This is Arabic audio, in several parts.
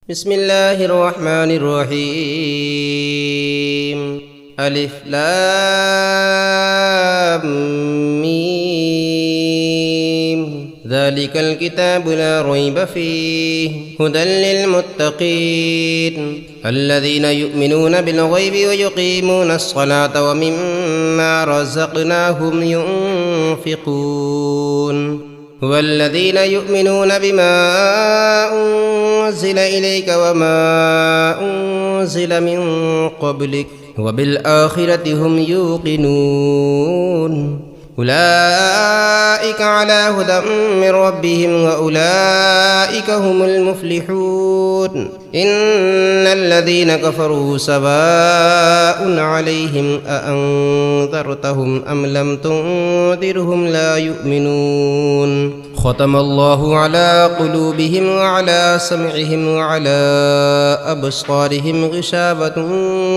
بسم الله الرحمن الرحيم ألف لام ميم ذلك الكتاب لا ريب فيه هدى للمتقين الذين يؤمنون بالغيب ويقيمون الصلاة ومما رزقناهم ينفقون والذين يؤمنون بما أنزل إليك وما أنزل من قبلك وبالآخرة هم يوقنون أولئك على هدى من ربهم وأولئك هم المفلحون إن الذين كفروا سواء عليهم أأنذرتهم أم لم تنذرهم لا يؤمنون ختم الله على قلوبهم وعلى سمعهم وعلى أبصارهم غشاوة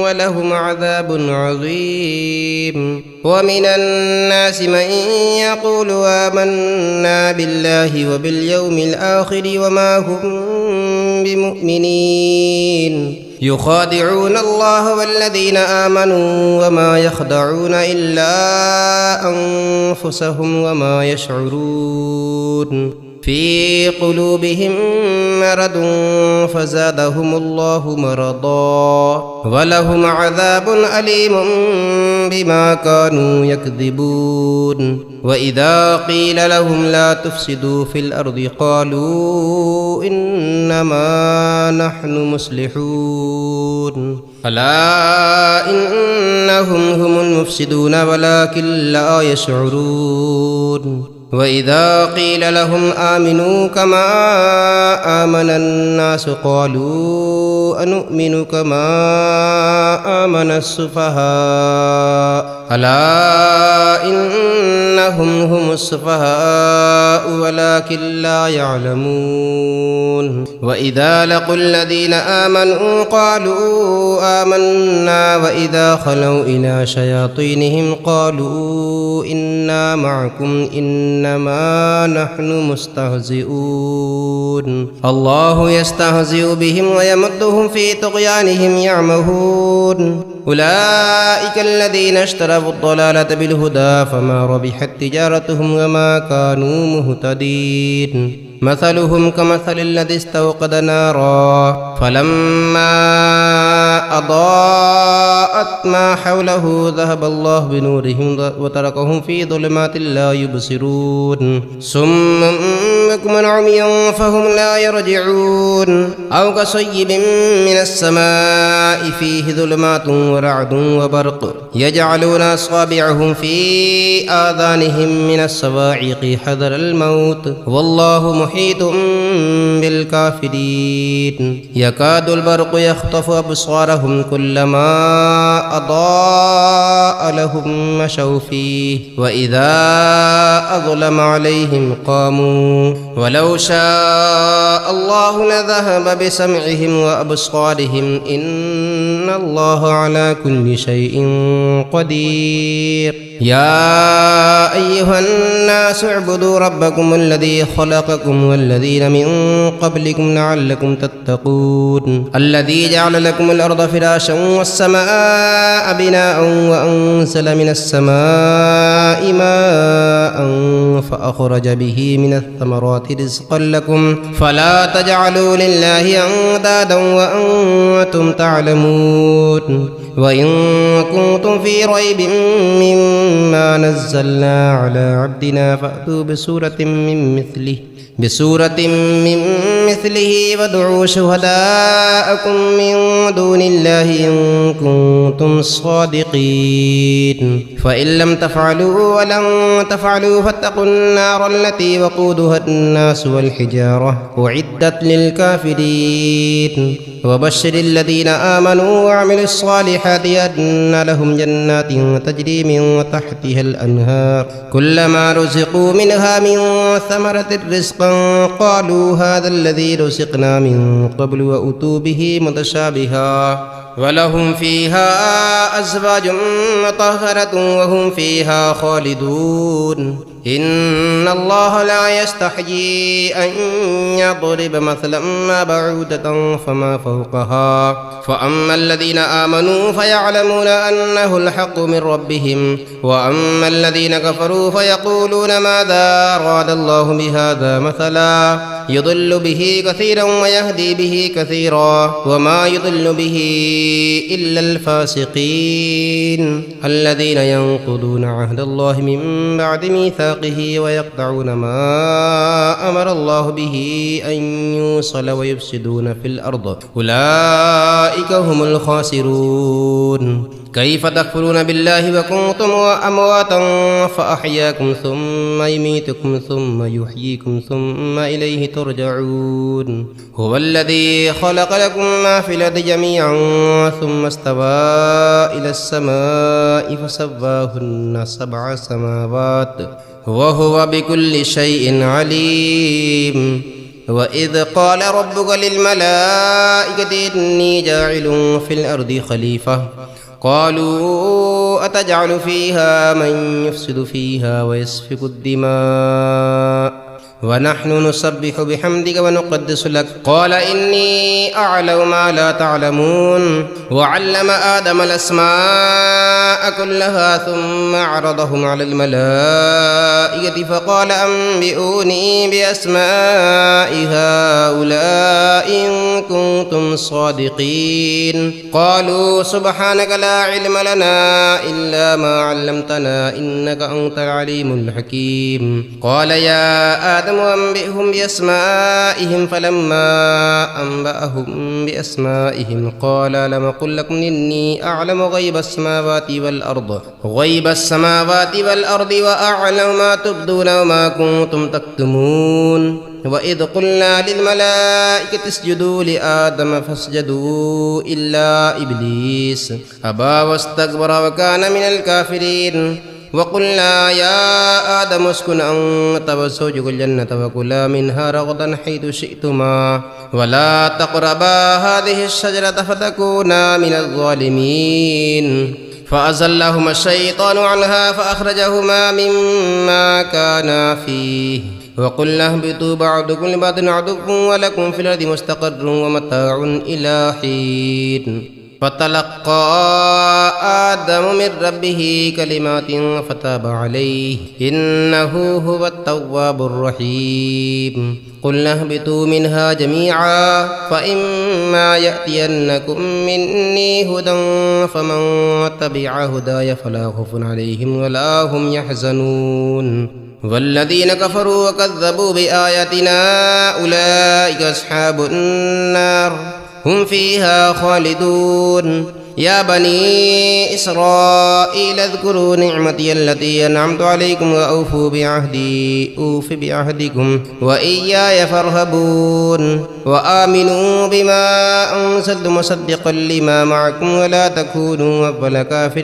ولهم عذاب عظيم ومن الناس من يقول آمنا بالله وباليوم الآخر وما هم بمؤمنين يخادعون الله والذين آمنوا وما يخدعون إلا أنفسهم وما يشعرون في قلوبهم مرض فزادهم الله مرضا ولهم عذاب أليم بما كانوا يكذبون وإذا قيل لهم لا تفسدوا في الأرض قالوا إنما نحن مصلحون ألا إنهم هم المفسدون ولكن لا يشعرون وإذا قيل لهم آمنوا كما آمن الناس قالوا أنؤمن كما آمن السفهاء ألا إنهم هم السفهاء ولكن لا يعلمون وإذا لقوا الذين آمنوا قالوا آمنا وإذا خلوا إلى شياطينهم قالوا إنا معكم إنما نحن مستهزئون الله يستهزئ بهم ويمدهم في طغيانهم يعمهون أولئك الذين اشتروا الضلالة بالهدى فما ربحت تجارتهم وما كانوا مهتدين مثلهم كمثل الذي استوقد نارا فلما أضاءت ما حوله ذهب الله بنورهم وتركهم في ظلمات لا يبصرون صم بكم عمي فهم لا يرجعون أو كصيب من السماء فيه ظلمات ورعد وبرق يجعلون أصابعهم في آذانهم من الصواعق حذر الموت والله محيط بالكافرين يكاد البرق يخطف أبصارهم كلما أضاء لهم مشوا فيه وإذا أظلم عليهم قاموا ولو شاء الله لذهب بسمعهم وأبصارهم إن الله على كل شيء قدير يا أيها الناس اعبدوا ربكم الذي خلقكم والذين من قبلكم لعلكم تتقون الذي جعل لكم الأرض فراشا والسماء بناء وأنزل من السماء ماء فأخرج به من الثمرات رزقا لكم فلا تجعلوا لله أندادا وأنتم تعلمون وإن كنتم في ريب مما نزلنا على عبدنا فأتوا بسورة من مثله وادعوا شهداءكم من دون الله إن كنتم صادقين فإن لم تفعلوا ولن تفعلوا فاتقوا النار التي وقودها الناس والحجارة أعدت للكافرين وبشر الذين آمنوا وعملوا الصالحات أن لهم جنات تجري من تحتها الأنهار كلما رزقوا منها من ثمرة رزقا قالوا هذا الذي رزقنا من قبل وأتوا به متشابها ولهم فيها أزواج مطهرة وهم فيها خالدون إن الله لا يستحيي أن يضرب مثلا ما بعودة فما فوقها فأما الذين آمنوا فيعلمون أنه الحق من ربهم وأما الذين كفروا فيقولون ماذا أراد الله بهذا مثلا يضل به كثيرا ويهدي به كثيرا وما يضل به إلا الفاسقين الذين ينقضون عهد الله من بعد ميثاقه ويقطعون ما أمر الله به أن يوصل ويفسدون في الأرض أولئك هم الخاسرون كيف تكفرون بالله وكنتم أمواتا فأحياكم ثم يميتكم ثم يحييكم ثم إليه ترجعون هو الذي خلق لكم ما في الأرض جميعا ثم استوى إلى السماء فسواهن 7 سماوات وهو بكل شيء عليم وإذ قال ربك للملائكة إني جاعل في الأرض خليفة قالوا أتجعل فيها من يفسد فيها ويسفك الدماء ونحن نسبح بحمدك ونقدس لك قال إني أعلم ما لا تعلمون وعلم آدم الأسماء كلها ثم عرضهم على الملائكة فقال أنبئوني بأسماء هؤلاء إن كنتم صادقين قالوا سبحانك لا علم لنا إلا ما علمتنا إنك أنت العليم الحكيم قال يا آدم وأنبئهم بأسمائهم فلما أنبأهم بأسمائهم قال لم أقل لكم إني أعلم غيب السماوات والأرض وأعلم ما تبدون وما كنتم تكتمون وإذ قلنا للملائكة اسجدوا لآدم فاسجدوا إلا إبليس أبى واستكبر وكان من الكافرين وقلنا يا آدم اسكن أنت وزوجك الجنة وكلا منها رغدا حيث شئتما ولا تقربا هذه الشجرة فتكونا من الظالمين فأزلهما الشيطان عنها فأخرجهما مما كانا فيه وقلنا اهبطوا بعضكم لبعض عدو ولكم في الأرض مستقر ومتاع إلى حين فتلقى آدم من ربه كلمات فتاب عليه إنه هو التواب الرحيم قلنا اهبطوا منها جميعا فإما يأتينكم مني هدى فمن تبع هداي فلا خوف عليهم ولا هم يحزنون والذين كفروا وكذبوا بآياتنا أولئك أصحاب النار هم فيها خالدون يا بني إسرائيل اذكروا نعمتي التي أنعمت عليكم وأوفوا بعهدي أوف بعهدكم وإياي فارهبون وآمنوا بما أنزلت مصدقا لما معكم ولا تكونوا أول كافر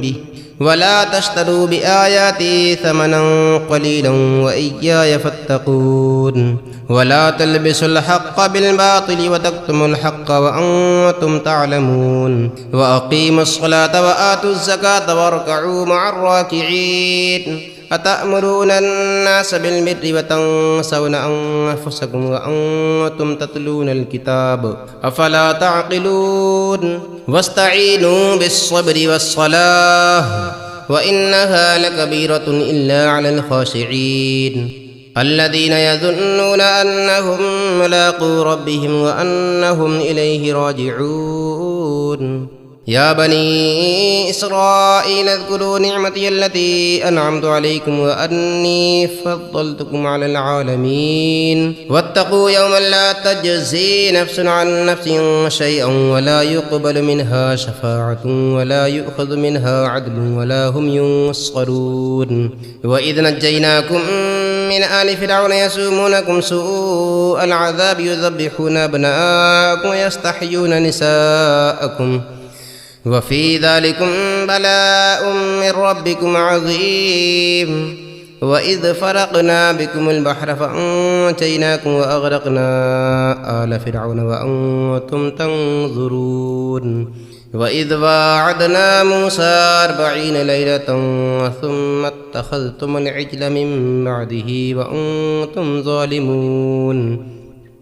به ولا تشتروا بآياتي ثمنا قليلا وإياي فاتقون ولا تلبسوا الحق بالباطل وتكتموا الحق وأنتم تعلمون وأقيموا الصلاة وآتوا الزكاة واركعوا مع الراكعين أتأمرون الناس بالبر وتنسون أنفسكم وأنتم تتلون الكتاب أفلا تعقلون واستعينوا بالصبر والصلاة وإنها لكبيرة إلا على الخاشعين الذين يظنون أنهم ملاقو ربهم وأنهم إليه راجعون يا بني إسرائيل اذكروا نعمتي التي أنعمت عليكم وأني فضلتكم على العالمين واتقوا يوما لا تجزي نفس عن نفس شيئا ولا يقبل منها شفاعة ولا يؤخذ منها عدل ولا هم ينصرون وإذ نجيناكم من آل فرعون يسومونكم سوء العذاب يذبحون أبناءكم ويستحيون نساءكم وفي ذلكم بلاء من ربكم عظيم وإذ فرقنا بكم البحر فأنجيناكم وأغرقنا آل فرعون وأنتم تنظرون وإذ واعدنا موسى 40 ليلة ثم اتخذتم العجل من بعده وأنتم ظالمون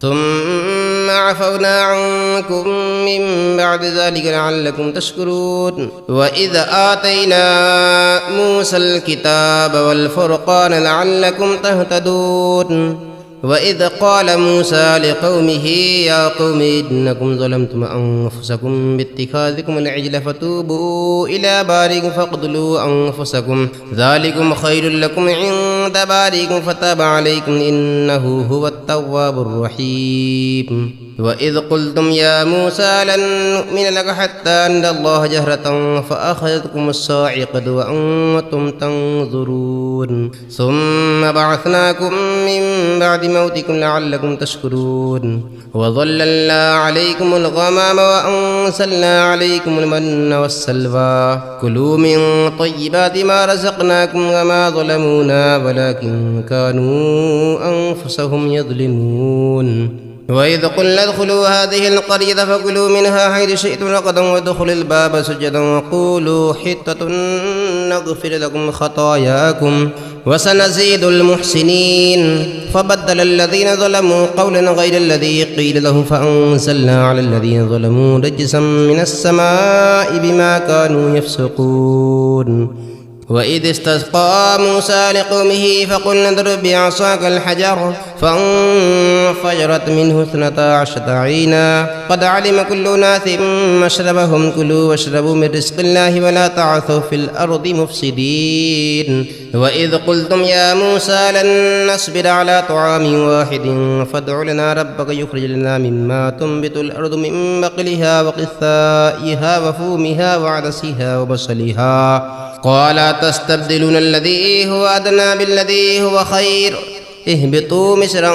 ثم عفونا عنكم من بعد ذلك لعلكم تشكرون وإذ آتينا موسى الكتاب والفرقان لعلكم تهتدون وإذ قال موسى لقومه يا قوم إنكم ظلمتم أنفسكم باتخاذكم العجل فتوبوا إلى بارئكم فاقتلوا أنفسكم ذلكم خير لكم عند بارئكم فتاب عليكم إنه هو التواب الرحيم وإذ قلتم يا موسى لن نؤمن لك حتى نرى الله جهرة فأخذتكم الصاعقة وأنتم تنظرون ثم بعثناكم من بعد موتكم لعلكم تشكرون وظللنا عليكم الغمام وأنزلنا عليكم المن والسلوى كلوا من طيبات ما رزقناكم وما ظلمونا ولكن كانوا أنفسهم يظلمون وإذ قلنا ادخلوا هذه القرية فكلوا منها حيث شئتم رغدا وادخلوا الباب سجدا وقولوا حطة نغفر لكم خطاياكم وسنزيد المحسنين فبدل الذين ظلموا قولا غير الذي قيل لهم فأنزلنا على الذين ظلموا رجزا من السماء بما كانوا يفسقون وإذ استسقى موسى لقومه فقلنا اضرب بعصاك الحجر فانفجرت منه 12 عينا قد علم كل أناس مشربهم كلوا واشربوا من رزق الله ولا تعثوا في الأرض مفسدين وإذ قلتم يا موسى لن نصبر على طعام واحد فادع لنا ربك يخرج لنا مما تنبت الأرض من بقلها وقثائها وفومها وعدسها وبصلها قال تستبدلون الذي هو أدنى بالذي هو خير اهبطوا مصرا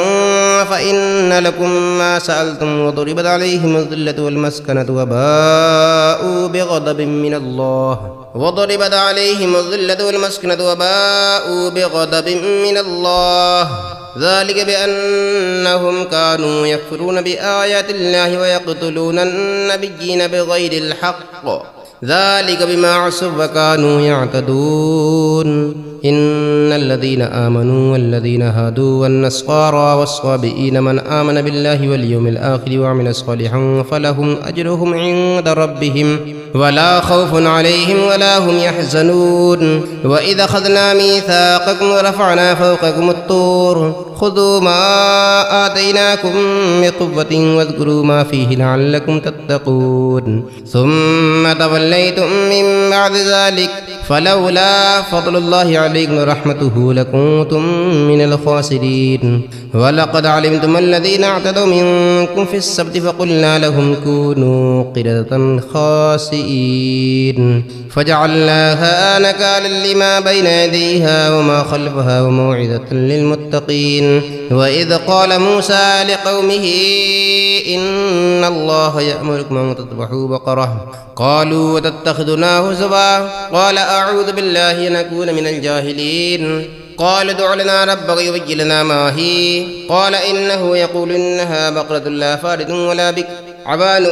فإن لكم ما سألتم وضربت عليهم الذلة والمسكنة وباءوا بغضب من الله ذلك بأنهم كانوا يكفرون بآيات الله ويقتلون النبيين بغير الحق ذلك بما عصوا وكانوا يعتدون إن الذين آمنوا والذين هادوا والنصارى والصابئين من آمن بالله واليوم الآخر وعمل صالحا فلهم أجرهم عند ربهم ولا خوف عليهم ولا هم يحزنون وإذا أخذنا ميثاقكم ورفعنا فوقكم الطور خذوا ما آتيناكم بقوة واذكروا ما فيه لعلكم تتقون ثم توليتم من بعد ذلك فلولا فضل الله عليكم ورحمته لكنتم من الخاسرين ولقد علمتم الذين اعتدوا منكم في السبت فقلنا لهم كونوا قردة خاسئين فجعلناها نكالا لما بين يديها وما خلفها وموعظة للمتقين وإذ قال موسى لقومه إن الله يأمركم أن تذبحوا بقرة قالوا وتتخذنا هزوا قال أعوذ بالله أن أكون من الجاهلين قال ادع لنا ربك يبين لنا ما هي قال إنه يقول إنها بقرة لا فارض ولا بكر عوان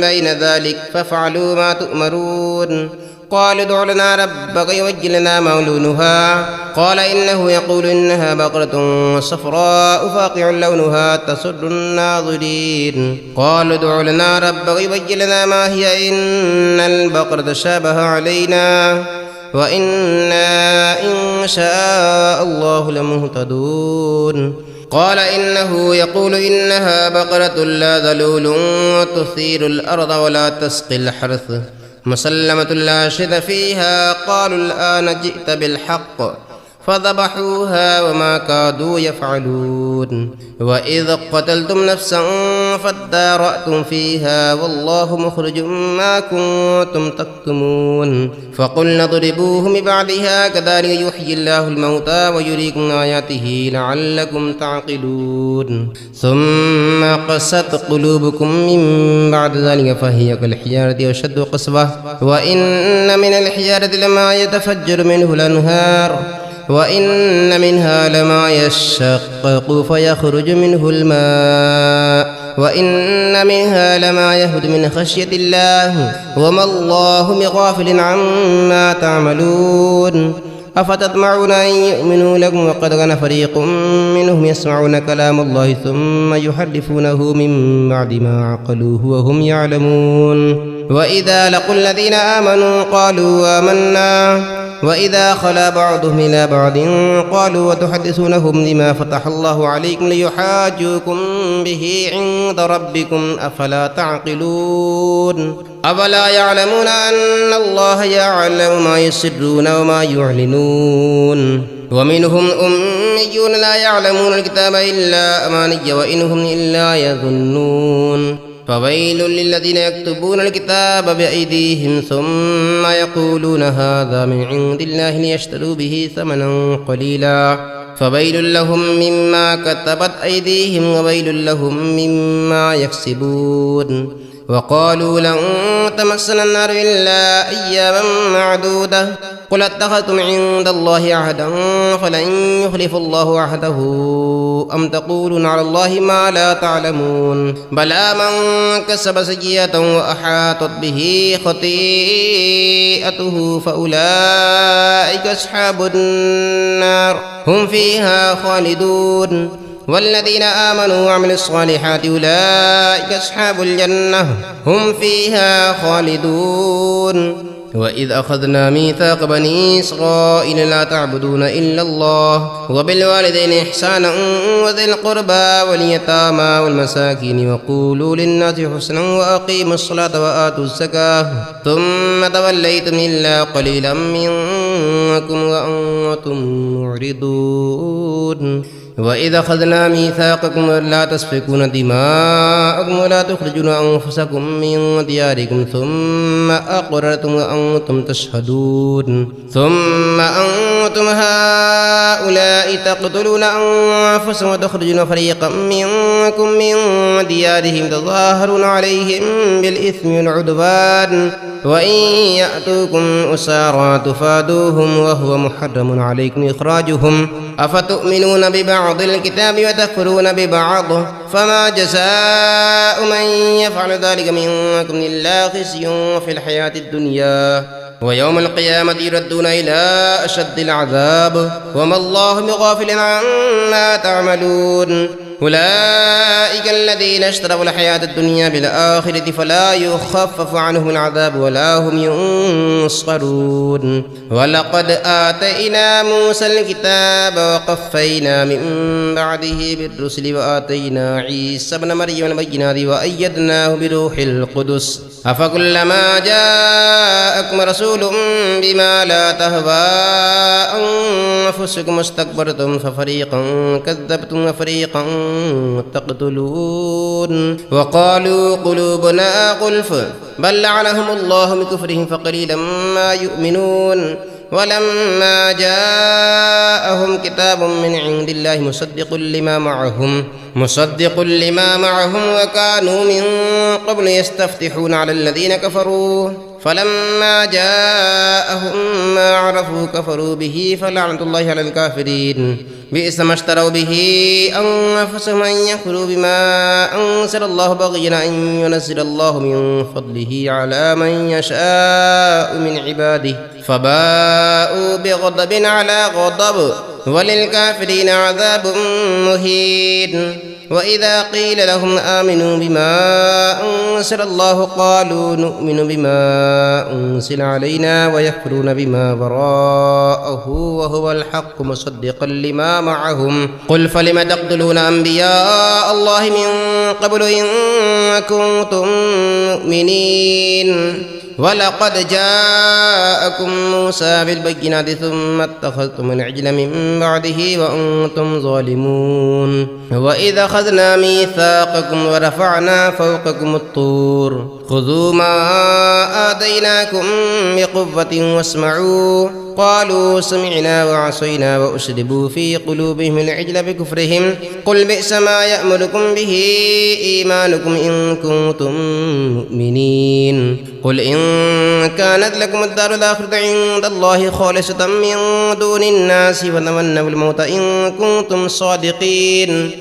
بين ذلك فافعلوا ما تؤمرون قال ادع لنا ربك يبين لنا ما لونها قال إنه يقول إنها بقرة صفراء فاقع لونها تسر الناظرين قال ادع لنا ربك يبين لنا ما هي إن البقرة شابه علينا وإنا إن شاء الله لمهتدون قال إنه يقول إنها بقرة لا ذلول تثير الأرض ولا تسقي الحرث مسلمة لا شذ فيها قالوا الآن جئت بالحق فذبحوها وما كادوا يفعلون وإذ قتلتم نفسا فادارأتم فيها والله مخرج ما كنتم تكتمون فقلنا اضربوه ببعضها كذلك يحيي الله الموتى ويريكم آياته لعلكم تعقلون ثم قست قلوبكم من بعد ذلك فهي كالحجارة أشد قسوة وإن من الحجارة لما يتفجر منه الأنهار وإن منها لما يشقق فيخرج منه الماء وإن منها لما يهبط من خشية الله وما الله بغافل عما تعملون أفتطمعون أن يؤمنوا لكم وقد كان فريق منهم يسمعون كلام الله ثم يحرفونه من بعد ما عقلوه وهم يعلمون وإذا لقوا الذين آمنوا قالوا آمنا وإذا خلا بعضهم إلى بعض قالوا وتحدثونهم بما فتح الله عليكم ليحاجوكم به عند ربكم أفلا تعقلون أفلا يعلمون أن الله يعلم ما يسرون وما يعلنون ومنهم أميون لا يعلمون الكتاب إلا أماني وإن هم إلا يظنون فويل للذين يكتبون الكتاب بأيديهم ثم يقولون هذا من عند الله ليشتروا به ثمنا قليلا فويل لهم مما كتبت أيديهم وويل لهم مما يكسبون وقالوا لن تمسنا النار إلا أياما معدودة قل اتخذتم عند الله عهدا فلن يخلف الله عهده أم تقولون على الله ما لا تعلمون بلى من كسب سيئة وأحاطت به خطيئته فأولئك أصحاب النار هم فيها خالدون والذين آمنوا وعملوا الصالحات أولئك أصحاب الجنة هم فيها خالدون وإذ أخذنا ميثاق بني إسرائيل لا تعبدون إلا الله وبالوالدين إحسانا وذي القربى واليتامى والمساكين وقولوا للناس حسنا وأقيموا الصلاة وآتوا الزكاة ثم توليتم إلا قليلا منكم وأنتم معرضون وإذا أخذنا ميثاقكم لا تسفكون دماءكم ولا تخرجون أنفسكم من دياركم ثم أقررتم وأنتم تشهدون ثم أنتم هؤلاء تقتلون أنفسكم وتخرجون فريقا منكم من ديارهم تظاهرون عليهم بالإثم والعدوان وإن يأتوكم أسارى تفادوهم وهو محرم عليكم إخراجهم أفتؤمنون ببعض الكتاب وتكفرون ببعض فما جزاء من يفعل ذلك منكم إلا خزي في الحياة الدنيا ويوم القيامة يردون إلى أشد العذاب وما الله بغافل عما تعملون أولئك الذين اشتروا الحياة الدنيا بالآخرة فلا يخفف عنهم العذاب ولا هم ينصرون ولقد آتينا موسى الكتاب وقفينا من بعده بالرسل وآتينا عيسى ابن مريم البينات وأيدناه بروح القدس أفكلما جاءكم رسول بما لا تهوى أنفسكم استكبرتم ففريقا كذبتم وفريقا تقتلون وقالوا قلوبنا غلف بل لعنهم الله بكفرهم فقليلا ما يؤمنون ولما جاءهم كتاب من عند الله مصدق لما معهم وكانوا من قبل يستفتحون على الذين كفروا فلما جاءهم ما عرفوا كفروا به فلعنة الله على الكافرين بئس ما اشتروا به أنفسهم أن يكفروا بما أنزل الله بغيا أن ينزل الله من فضله على من يشاء من عباده فباءوا بغضب على غضب وللكافرين عذاب مهين وإذا قيل لهم آمنوا بما أنزل الله قالوا نؤمن بما أنزل علينا ويكفرون بما وراءه وهو الحق مصدقا لما معهم قل فلم تقتلون أنبياء الله من قبل إن كنتم مؤمنين ولقد جاءكم موسى بالبينات ثم اتخذتم العجل من بعده وأنتم ظالمون وإذا أخذنا ميثاقكم ورفعنا فوقكم الطور خذوا ما آتيناكم بقوة واسمعوا قالوا سمعنا وعصينا وأشربوا في قلوبهم العجل بكفرهم قل بئس ما يأمركم به إيمانكم إن كنتم مؤمنين قل إن كانت لكم الدار الآخرة عند الله خالصة من دون الناس فتمنوا الموت إن كنتم صادقين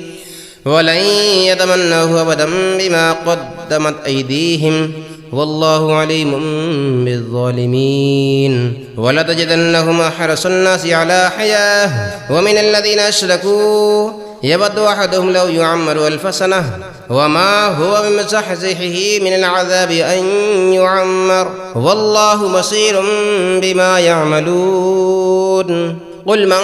ولن يتمنوه أبدا بما قدمت أيديهم والله عليم بالظالمين ولتجدنهم أحرص الناس على حياة ومن الذين أشركوا يود أحدهم لو يعمر 1000 سنة وما هو بمزحزحه من العذاب أن يعمر والله بصير بما يعملون قل من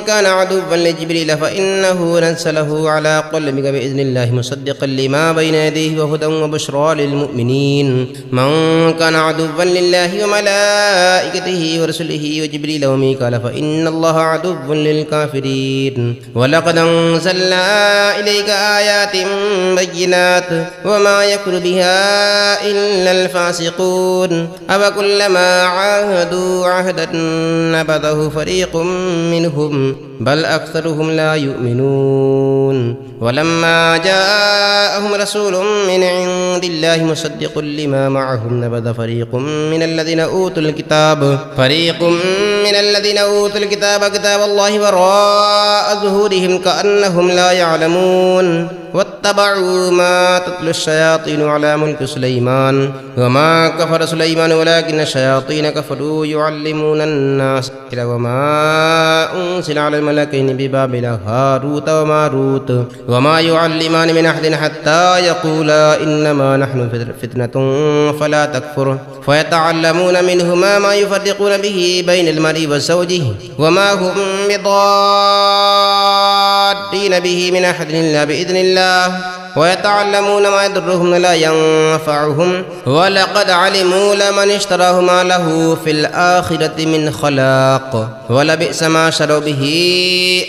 كان عدوا لجبريل فإنه نزله على قلبك بإذن الله مصدقا لما بين يديه وهدى وبشرى للمؤمنين من كان عدوا لله وملائكته ورسله وجبريل وميكال فإن الله عدو للكافرين ولقد أنزلنا إليك آيات بينات وما يكفر بها إلا الفاسقون أفكلما عاهدوا عهدا نبذه فريق منهم بل أكثرهم لا يؤمنون ولما جاءهم رسول من عند الله مصدق لما معهم نبذ فريق من الذين أوتوا الكتاب كتاب الله وراء ظهورهم كأنهم لا يعلمون واتبعوا ما تتلو الشياطين على ملك سليمان وما كفر سليمان ولكن الشياطين كفروا يعلمون الناس وما أنزل على الملكين ببابل هاروت وماروت وما يعلمان من أحد حتى يقولا إنما نحن فتنة فلا تكفر فيتعلمون منهما ما يفرقون به بين المرء وزوجه وما هم بضارين به من أحد إلا بإذن الله ويتعلمون ما يضرهم ولا ينفعهم ولقد علموا لمن اشتراه ما له في الآخرة من خلاق ولبئس ما شروا به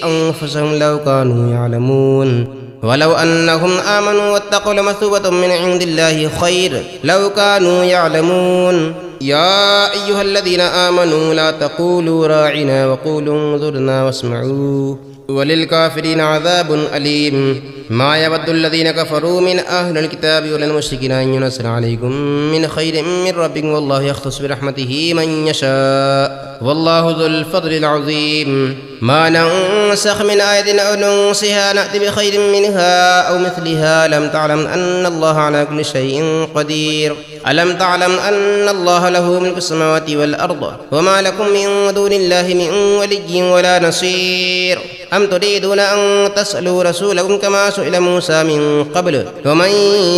أنفسهم لو كانوا يعلمون ولو أنهم آمنوا واتقوا لمثوبة من عند الله خير لو كانوا يعلمون يا أيها الذين آمنوا لا تقولوا راعنا وقولوا انظرنا واسمعوا وللكافرين عذاب أليم ما يود الذين كفروا من أهل الكتاب ولا المشركين أن ينزل عليكم من خير من ربكم والله يختص برحمته من يشاء والله ذو الفضل العظيم ما ننسخ من آية أو ننسها نأتي بخير منها أو مثلها ألم تعلم أن الله على كل شيء قدير ألم تعلم أن الله له ملك السماوات والأرض وما لكم من دون الله من ولي ولا نصير أم تريدون أن تسألوا رسولكم كما سئل موسى من قبل ومن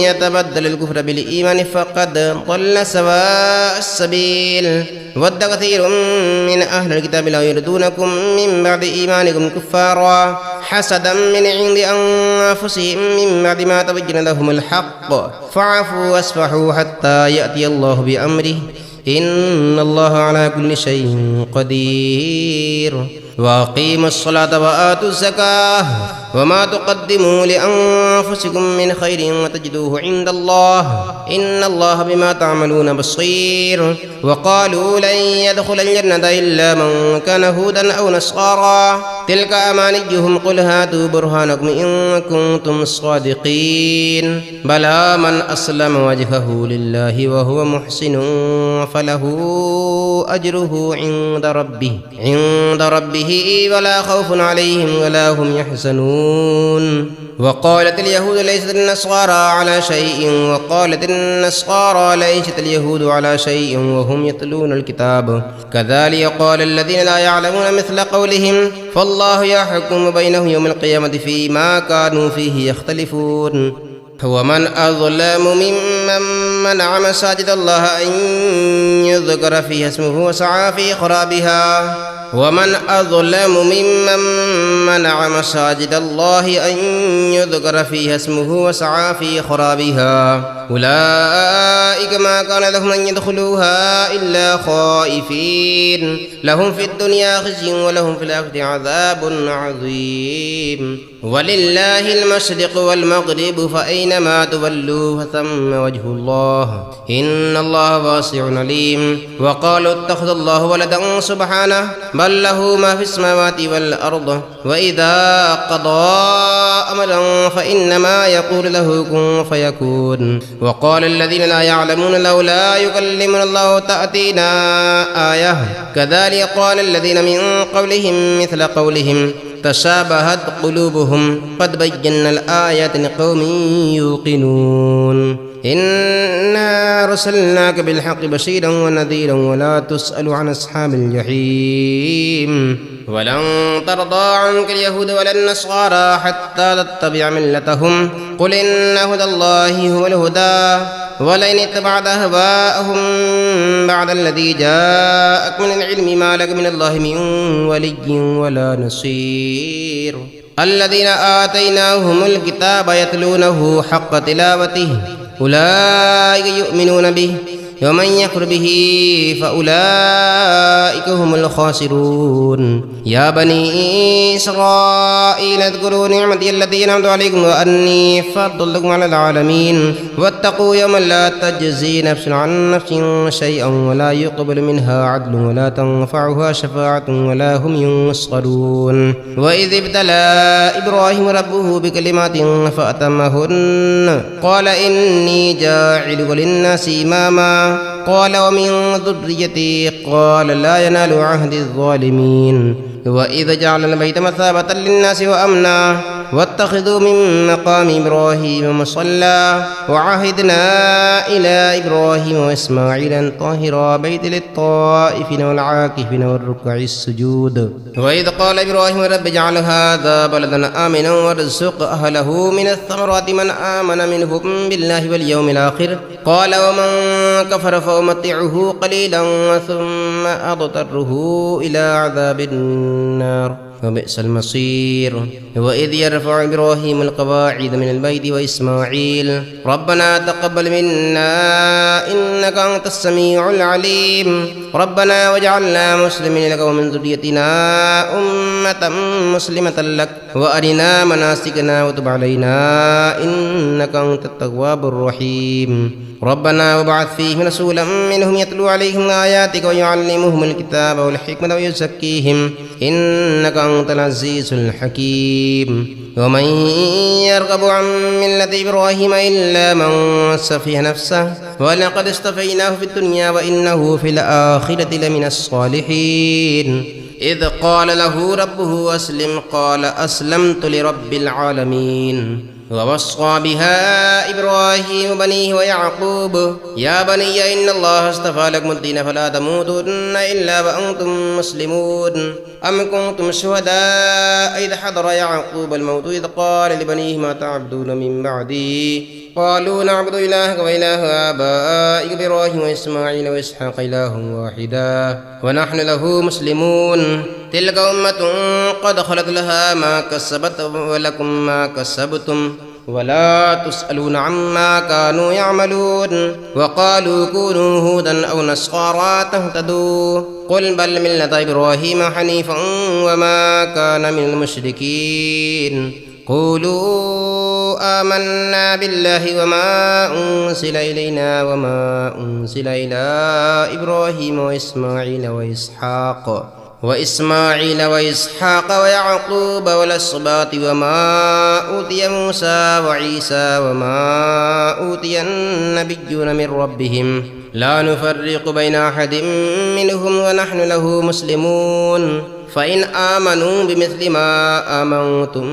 يتبدل الكفر بالإيمان فقد ضل سواء السبيل ود كثير من أهل الكتاب لا يردونكم من بعد إيمانكم كفارا حسدا من عند أنفسهم من بعد ما تبين لهم الحق فاعفوا واصفحوا حتى يأتي الله بأمره إن الله على كل شيء قدير وأقيموا الصلاة وآتوا الزكاة وما تقدموا لأنفسكم من خير وتجدوه عند الله إن الله بما تعملون بصير وقالوا لن يدخل الجنة إلا من كان هودا أو نصارى تلك أمانيهم قل هاتوا برهانكم إن كنتم صادقين بلى من أسلم وجهه لله وهو محسن فله أجره عند ربه ولا خوف عليهم ولا هم يحزنون وقالت اليهود ليست النصارى على شيء وقالت النصارى ليست اليهود على شيء وهم يتلون الكتاب كذلك قال الذين لا يعلمون مثل قولهم فالله يحكم بينهم يوم القيامة فيما كانوا فيه يختلفون ومن أظلم ممن منع مساجد الله أن يذكر فيها اسمه وسعى في خرابها ومن أظلم ممن منع مساجد الله أن يذكر فيها اسمه وسعى في خرابها أولئك ما كان لهم أن يدخلوها إلا خائفين لهم في الدنيا الدنيا خزي ولهم في الآخرة عذاب عظيم ولله المشرق والمغرب فأينما تولوا فثم وجه الله إن الله واسع عليم وقالوا اتخذ الله ولدا سبحانه بل له ما في السماوات والأرض وإذا قضى أمرا فإنما يقول له كن فيكون وقال الذين لا يعلمون لولا يكلمنا الله تأتينا آية كذلك قال الذين من قبلهم مثل قولهم تشابهت قلوبهم قد بينا الآيات لقوم يوقنون إنا رسلناك بالحق بشيرا ونذيرا ولا تسأل عن أصحاب الجحيم ولن ترضى عنك اليهود ولا النصارى حتى تتبع ملتهم قل إن هدى الله هو الهدى ولئن اتبعت أهواءهم بعد الذي جاءك من العلم ما لك من الله من ولي ولا نصير الذين آتيناهم الكتاب يتلونه حق تلاوته أولئك يؤمنون به ومن يكفر به فأولئك هم الخاسرون يا بني إسرائيل اذكروا نعمتي التي أنعمت عليكم وأني فضلتكم على العالمين واتقوا يوما لا تجزي نفس عن نفس شيئا ولا يقبل منها عدل ولا تنفعها شفاعة ولا هم ينصرون وإذ ابتلى إبراهيم ربه بكلمات فأتمهن قال إني جاعلك للناس إماما قال ومن ذريتي قال لا ينال عهد الظالمين وإذا جعلنا البيت مثابة للناس وأمنا واتخذوا من مقام إبراهيم مصلى وعهدنا إلى إبراهيم وإسماعيل أن طهرا بيت للطائفين والعاكفين والركع السجود وإذ قال إبراهيم رب اجعل هذا بلدا آمنا وارزق أهله من الثمرات من آمن منهم بالله واليوم الآخر قال ومن كفر فأمتعه قليلا ثم أضطره إلى عذاب النار وبئس المصير وإذ يرفع إبراهيم القواعد من البيت وإسماعيل ربنا تقبل منا إنك أنت السميع العليم ربنا واجعلنا مسلمين لك ومن ذريتنا أمة مسلمة لك وأرنا مناسكنا وتب علينا إنك أنت التواب الرحيم ربنا وابعث فيهم رسولا منهم يتلو عليهم آياتك ويعلمهم الكتاب والحكمة ويزكيهم إنك أنت العزيز الحكيم ومن يرغب عن ملة إبراهيم إلا من سفه نفسه ولقد اصطفيناه في الدنيا وإنه في الآخرة لمن الصالحين إذ قال له ربه أسلم قال أسلمت لرب العالمين ووصى بها إبراهيم بنيه ويعقوب يا بني إن الله اصطفى لكم الدين فلا تموتن إلا وأنتم مسلمون أم كنتم شهداء إذ حضر يعقوب الموت إذ قال لبنيه ما تعبدون من بعدي قالوا نعبد إلهك وإله آبائك إبراهيم وإسماعيل وإسحاق إله واحدا ونحن له مسلمون تلك أمة قد خلت لها ما كسبت ولكم ما كسبتم ولا تسألون عما كانوا يعملون وقالوا كونوا هودا أو نصارى تهتدوا قل بل ملة إبراهيم حنيفا وما كان من المشركين قولوا آمنا بالله وما أنزل إلينا وما أنزل إلى إبراهيم وإسماعيل وإسحاق ويعقوب والأسباط وما أوتي موسى وعيسى وما أوتي النبيون من ربهم لا نفرق بين أحد منهم ونحن له مسلمون فإن آمنوا بمثل ما آمنتم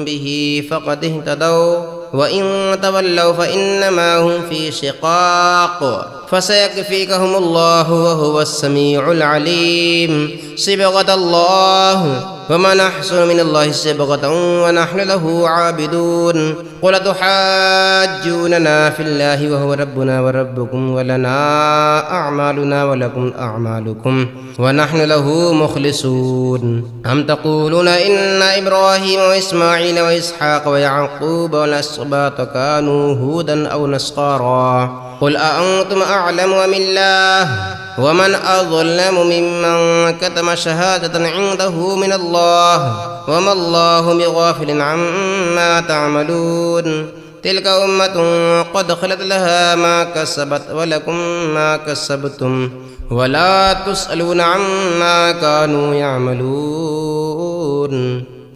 به فقد اهتدوا وإن تولوا فإنما هم في شقاق فسيكفيكهم الله وهو السميع العليم صبغة الله ومن أحسن من الله صبغة ونحن له عابدون قل تحاجوننا في الله وهو ربنا وربكم ولنا أعمالنا ولكم أعمالكم ونحن له مخلصون أم تقولون إن إبراهيم وإسماعيل وإسحاق ويعقوب والأسباط كانوا هودا أو نصارى قل أأنتم أعلم أم الله ومن أظلم ممن كتم شهادة عنده من الله وما الله بغافل عما تعملون تلك أمة قد خلت لها ما كسبت ولكم ما كسبتم ولا تسألون عما كانوا يعملون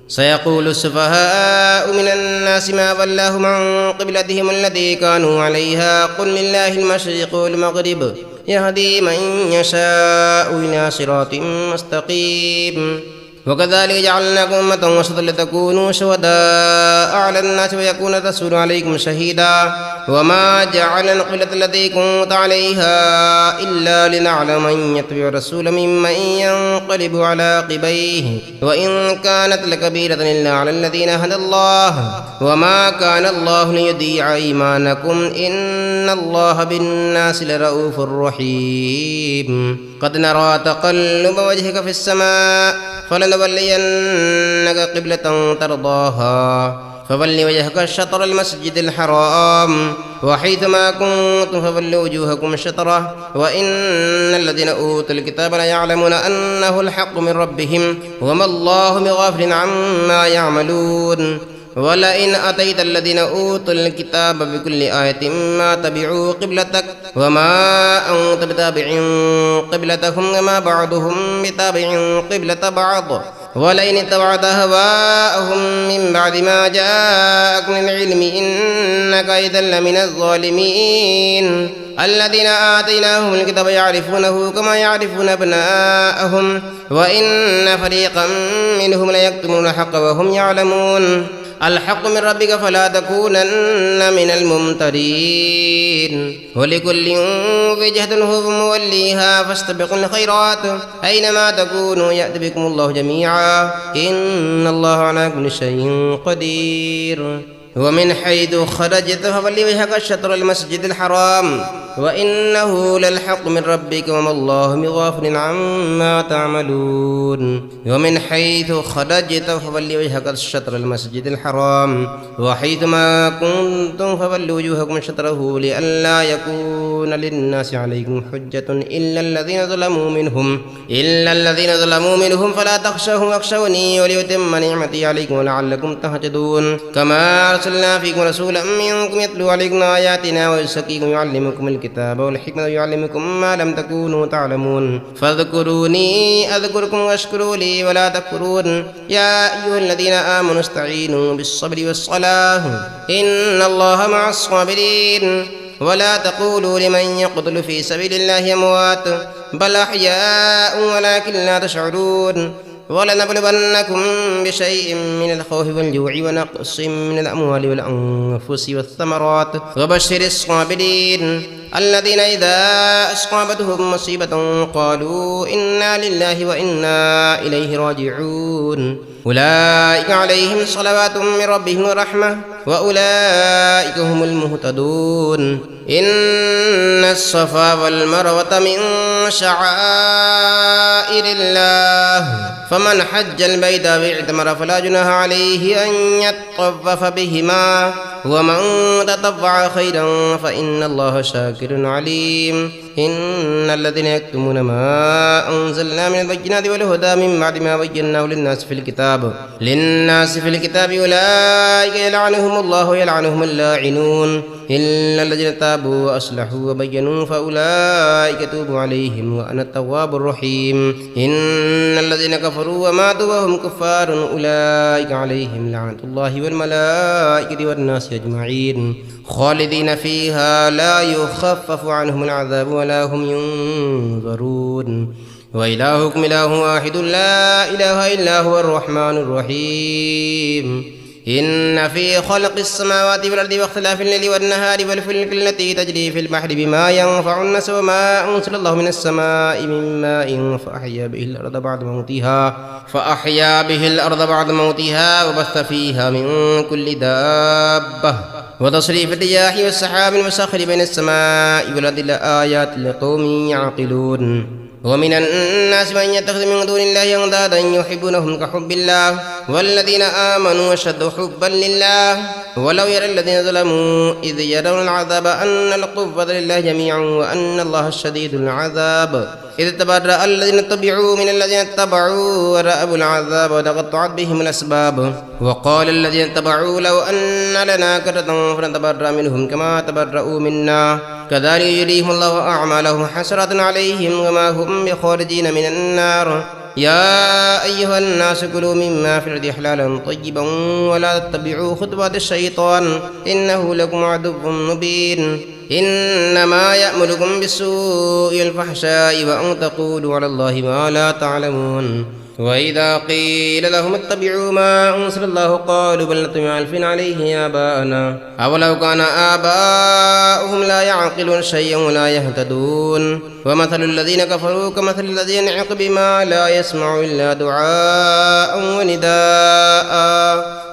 سيقول السفهاء من الناس ما ولاهم عن قبلتهم التي كانوا عليها قل لله المشرق والمغرب يهدي من يشاء إلى صراط مستقيم وكذلك جعلناكم أمة وسطا لتكونوا شهداء على الناس ويكون الرسول عليكم شهيدا وما جعلنا القبلة التي كنت عليها إلا لنعلم من يتبع الرسول ممن ينقلب على عقبيه وإن كانت لكبيرة إلا على الذين هدى الله وما كان الله ليضيع إيمانكم إن الله بالناس لرؤوف رحيم قد نرى تقلب وجهك في السماء فلنولينك قبلة ترضاها فول وجهك شطر المسجد الحرام وحيثما كنتم فولوا وجوهكم شطره وإن الذين أوتوا الكتاب ليعلمون أنه الحق من ربهم وما الله بغافل عما يعملون ولئن أتيت الذين أوتوا الكتاب بكل آية ما تبعوا قبلتك وما أنت بتابع قبلتهم وما بعضهم بتابع قبلة بعض ولئن اتبعت هواءهم من بعد ما جاءك من العلم إنك إذا لمن الظالمين الذين آتيناهم الكتاب يعرفونه كما يعرفون أبناءهم وإن فريقا منهم ليكتمون الحق وهم يعلمون الحق من ربك فلا تكونن من الممترين ولكل وجهة هو موليها فاستبقوا الخيرات أينما تكونوا يأت بكم الله جميعا إن الله على كل شيء قدير ومن حيث خرجت فول وجهك شطر المسجد الحرام وإنه للحق من ربك وما الله بغافل عما تعملون ومن حيث خرجت فول وجهك شطر المسجد الحرام وحيثما كنتم فولوا وجوهكم شطره لئلا يكون للناس عليكم حجة إلا الذين ظلموا منهم فلا تخشوهم واخشوني وليتم نعمتي عليكم ولعلكم تهتدون كما أرسلنا فيكم رسولا منكم يتلو عليكم آياتنا ويزكيكم ويعلمكم الكتاب والحكمة ويعلمكم ما لم تكونوا تعلمون فاذكروني أذكركم واشكروا لي ولا تكفرون يا أيها الذين آمنوا استعينوا بالصبر والصلاة إن الله مع الصابرين ولا تقولوا لمن يقتل في سبيل الله أموات بل أحياء ولكن لا تشعرون ولنبلونكم بشيء من الخوف والجوع ونقص من الأموال والأنفس والثمرات وبشر الصابرين الذين إذا أصابتهم مصيبة قالوا إنا لله وإنا إليه راجعون أولئك عليهم صلوات من ربهم ورحمة وأولئك هم المهتدون إن الصفا والمروة من شعائر الله فمن حج البيت واعتمر فلا جناح عليه أن يطوف بهما ومن تطوع خيرا فإن الله شاكر عليم إن الذين يكتمون ما أنزلنا من البينات والهدى من بعد ما بيناه للناس في الكتاب أولئك يلعنهم الله ويلعنهم اللاعنون إلا الذين تابوا وأصلحوا وبينوا فأولئك توب عليهم وأنا التواب الرحيم إن الذين كفروا وماتوا وهم كفار أولئك عليهم لعنة الله والملائكة والناس أجمعين خالدين فيها لا يخفف عنهم العذاب ولا هم ينظرون وإلهكم إله واحد لا إله إلا هو الرحمن الرحيم إن في خلق السماوات والأرض واختلاف الليل والنهار والفلك التي تجري في البحر بما ينفع الناس وما أنزل الله من السماء من ماء فأحيا به الأرض بعد موتها وبث فيها من كل دابة وتصريف الرياح والسحاب المسخر بين السماء والأرض لآيات لقوم يعقلون ومن الناس من يتخذ من دون الله أندادا يحبونهم كحب الله والذين آمنوا أشد حبا لله ولو يرى الذين ظلموا إذ يرون العذاب أن القوة لله جميعا وأن الله شديد العذاب إذ تبرأ الذين اتبعوا من الذين اتبعوا ورأوا العذاب وتقطعت بهم الأسباب وقال الذين اتبعوا لو أن لنا كرة فنتبرأ منهم كما تبرأوا منا كذلك يريهم الله أعمالهم حسرات عليهم وما هم بخارجين من النار يا أيها الناس كلوا مما في الأرض حلالا طيبا ولا تتبعوا خطوات الشيطان إنه لكم عدو مبين إنما يأمركم بالسوء والفحشاء وأن تقولوا على الله ما لا تعلمون وإذا قيل لهم اتبعوا ما أنزل الله قالوا بل نتبع ألف عليه آباءنا أولو كان آباؤهم لا يعقلون شيئا ولا يهتدون ومثل الذين كفروا كمثل الذي ينعق بما لا يسمع إلا دعاء ونداء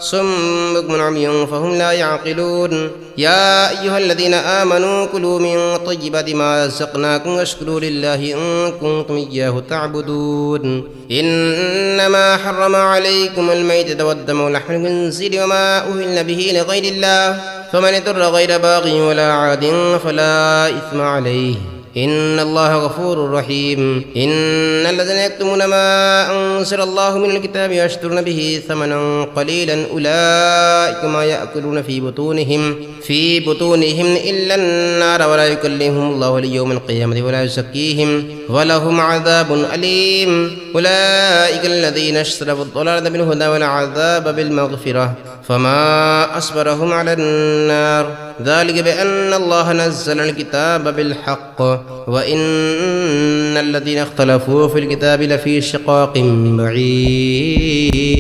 صم بكم عمي فهم لا يعقلون يا أيها الذين آمنوا كلوا من طيبات ما رزقناكم واشكروا لله إن كنتم إياه تعبدون إنما حرم عليكم الميتة والدم ولحم الخنزير وما أهل به لغير الله فمن اضطر غير باغ ولا عاد فلا إثم عليه إن الله غفور رحيم إن الذين يكتمون ما أنزل الله من الكتاب ويشترون به ثمنا قليلا أولئك ما يأكلون في بطونهم إلا النار ولا يكلمهم الله ليوم القيامة ولا يزكيهم ولهم عذاب أليم أولئك الذين اشتروا الضلالة بالهدى والعذاب بالمغفرة فما أصبرهم على النار ذلك بأن الله نزل الكتاب بالحق وإن الذين اختلفوا في الكتاب لفي شقاق بعيد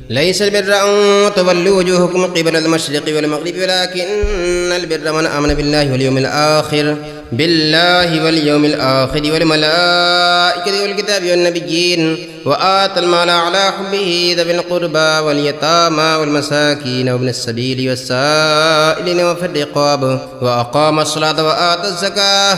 ليس البر أن تولوا وجوهكم قبل المشرق والمغرب ولكن البر من آمن بالله واليوم الآخر والملائكة والكتاب والنبيين وآتى المال على حبه ذوي القربى واليتامى والمساكين وابن السبيل والسائلين وفي الرقاب وأقام الصلاة وآتى الزكاة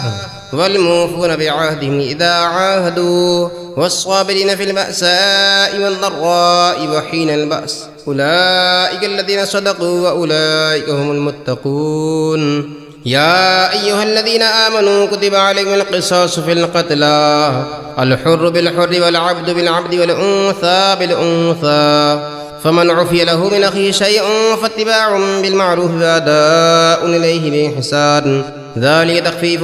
والموفون بعهدهم إذا عاهدوا والصابرين في البأساء والضراء وحين البأس أولئك الذين صدقوا وأولئك هم المتقون يا أيها الذين آمنوا كتب عليكم القصاص في القتلى الحر بالحر والعبد بالعبد والأنثى بالأنثى فمن عفي له من أخيه شيء فاتباع بالمعروف وأداء إليه بإحسان ذلك تخفيف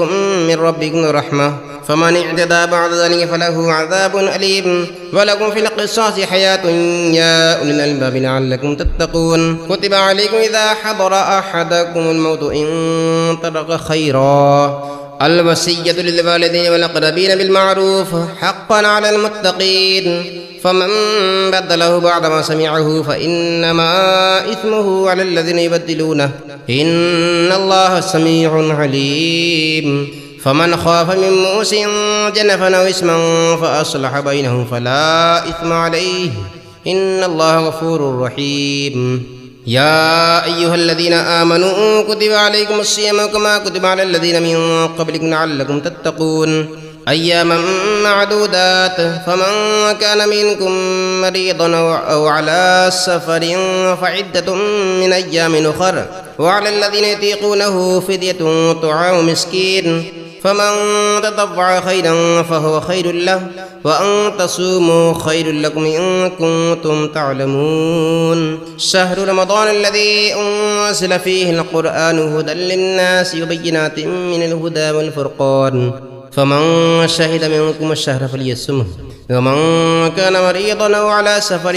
من ربكم ورحمة فمن اعتدى بعد ذلك فله عذاب أليم ولكم في القصاص حياة يا أولي الألباب لعلكم تتقون كتب عليكم إذا حضر أحدكم الموت إن ترك خيرا الوصية للوالدين والأقربين بالمعروف حقا على المتقين فمن بدله بعدما سمعه فإنما إثمه على الذين يبدلونه إن الله سميع عليم فمن خاف من موص جنفا أو إثما فأصلح بينهم فلا إثم عليه إن الله غفور رحيم يا أيها الذين آمنوا كتب عليكم الصيام كما كتب على الذين من قبلكم لعلكم تتقون أياما معدودات فمن كان منكم مريضا أو على سفر فعدة من أيام أخر وعلى الذين يطيقونه فدية طعام مسكين فمن تطوع خيرا فهو خير له وأن تصوموا خير لكم إن كنتم تعلمون شهر رمضان الذي أنزل فيه القرآن هدى للناس وبينات من الهدى والفرقان فمن شهد منكم الشهر فليصمه ومن كان مريضا أو على سفر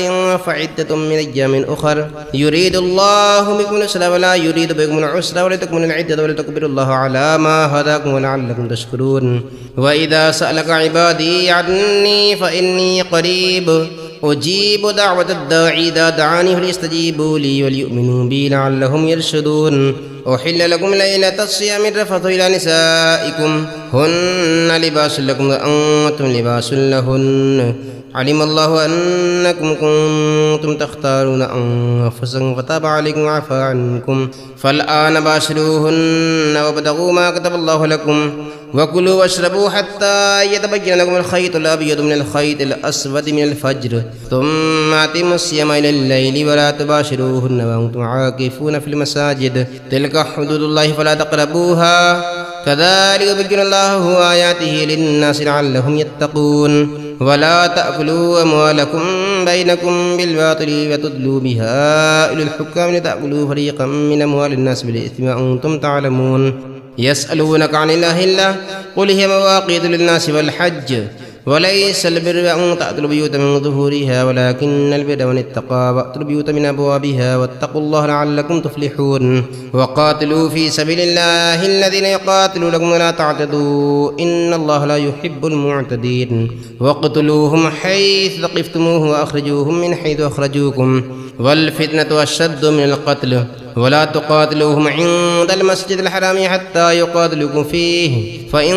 فعدة من أيام أخر يريد الله بكم اليسر ولا يريد بكم العسر ولتكملوا العدة ولتكبروا الله على ما هداكم ولعلكم تشكرون وإذا سألك عبادي عني فإني قريب أجيب دعوة الداعي إذا دعاني فليستجيبوا لي وليؤمنوا بي لعلهم يرشدون أحل لكم ليلة الصيام الرفث إلى نسائكم هن لباس لكم وأنتم لباس لهن علم الله أنكم كنتم تختارون أنفسكم فتاب عليكم وعفى عنكم فالآن باشروهن وابتغوا ما كتب الله لكم وكلوا واشربوا حتى يتبين لكم الخيط الأبيض من الخيط الأسود من الفجر ثم أتموا الصيام إلى الليل ولا تباشروهن وأنتم عاكفون في المساجد تلك حدود الله فلا تقربوها كذلك يبين الله آياته للناس لعلهم يتقون ولا تأكلوا أموالكم بينكم بالباطل وتدلوا بها إلى الحكام لتأكلوا فريقا من أموال الناس بالإثم وأنتم تعلمون يسألونك عن الله قل هي مواقيت للناس والحج وليس البر أن تأتوا البيوت من ظهورها ولكن البر من اتقى وأتوا البيوت من أبوابها واتقوا الله لعلكم تفلحون وقاتلوا في سبيل الله الذين يقاتلونكم ولا تعتدوا إن الله لا يحب المعتدين واقتلوهم حيث ثقفتموه وأخرجوهم من حيث أخرجوكم والفتنة أشد من القتل ولا تقاتلوهم عند المسجد الحرام حتى يقاتلوكم فيه فإن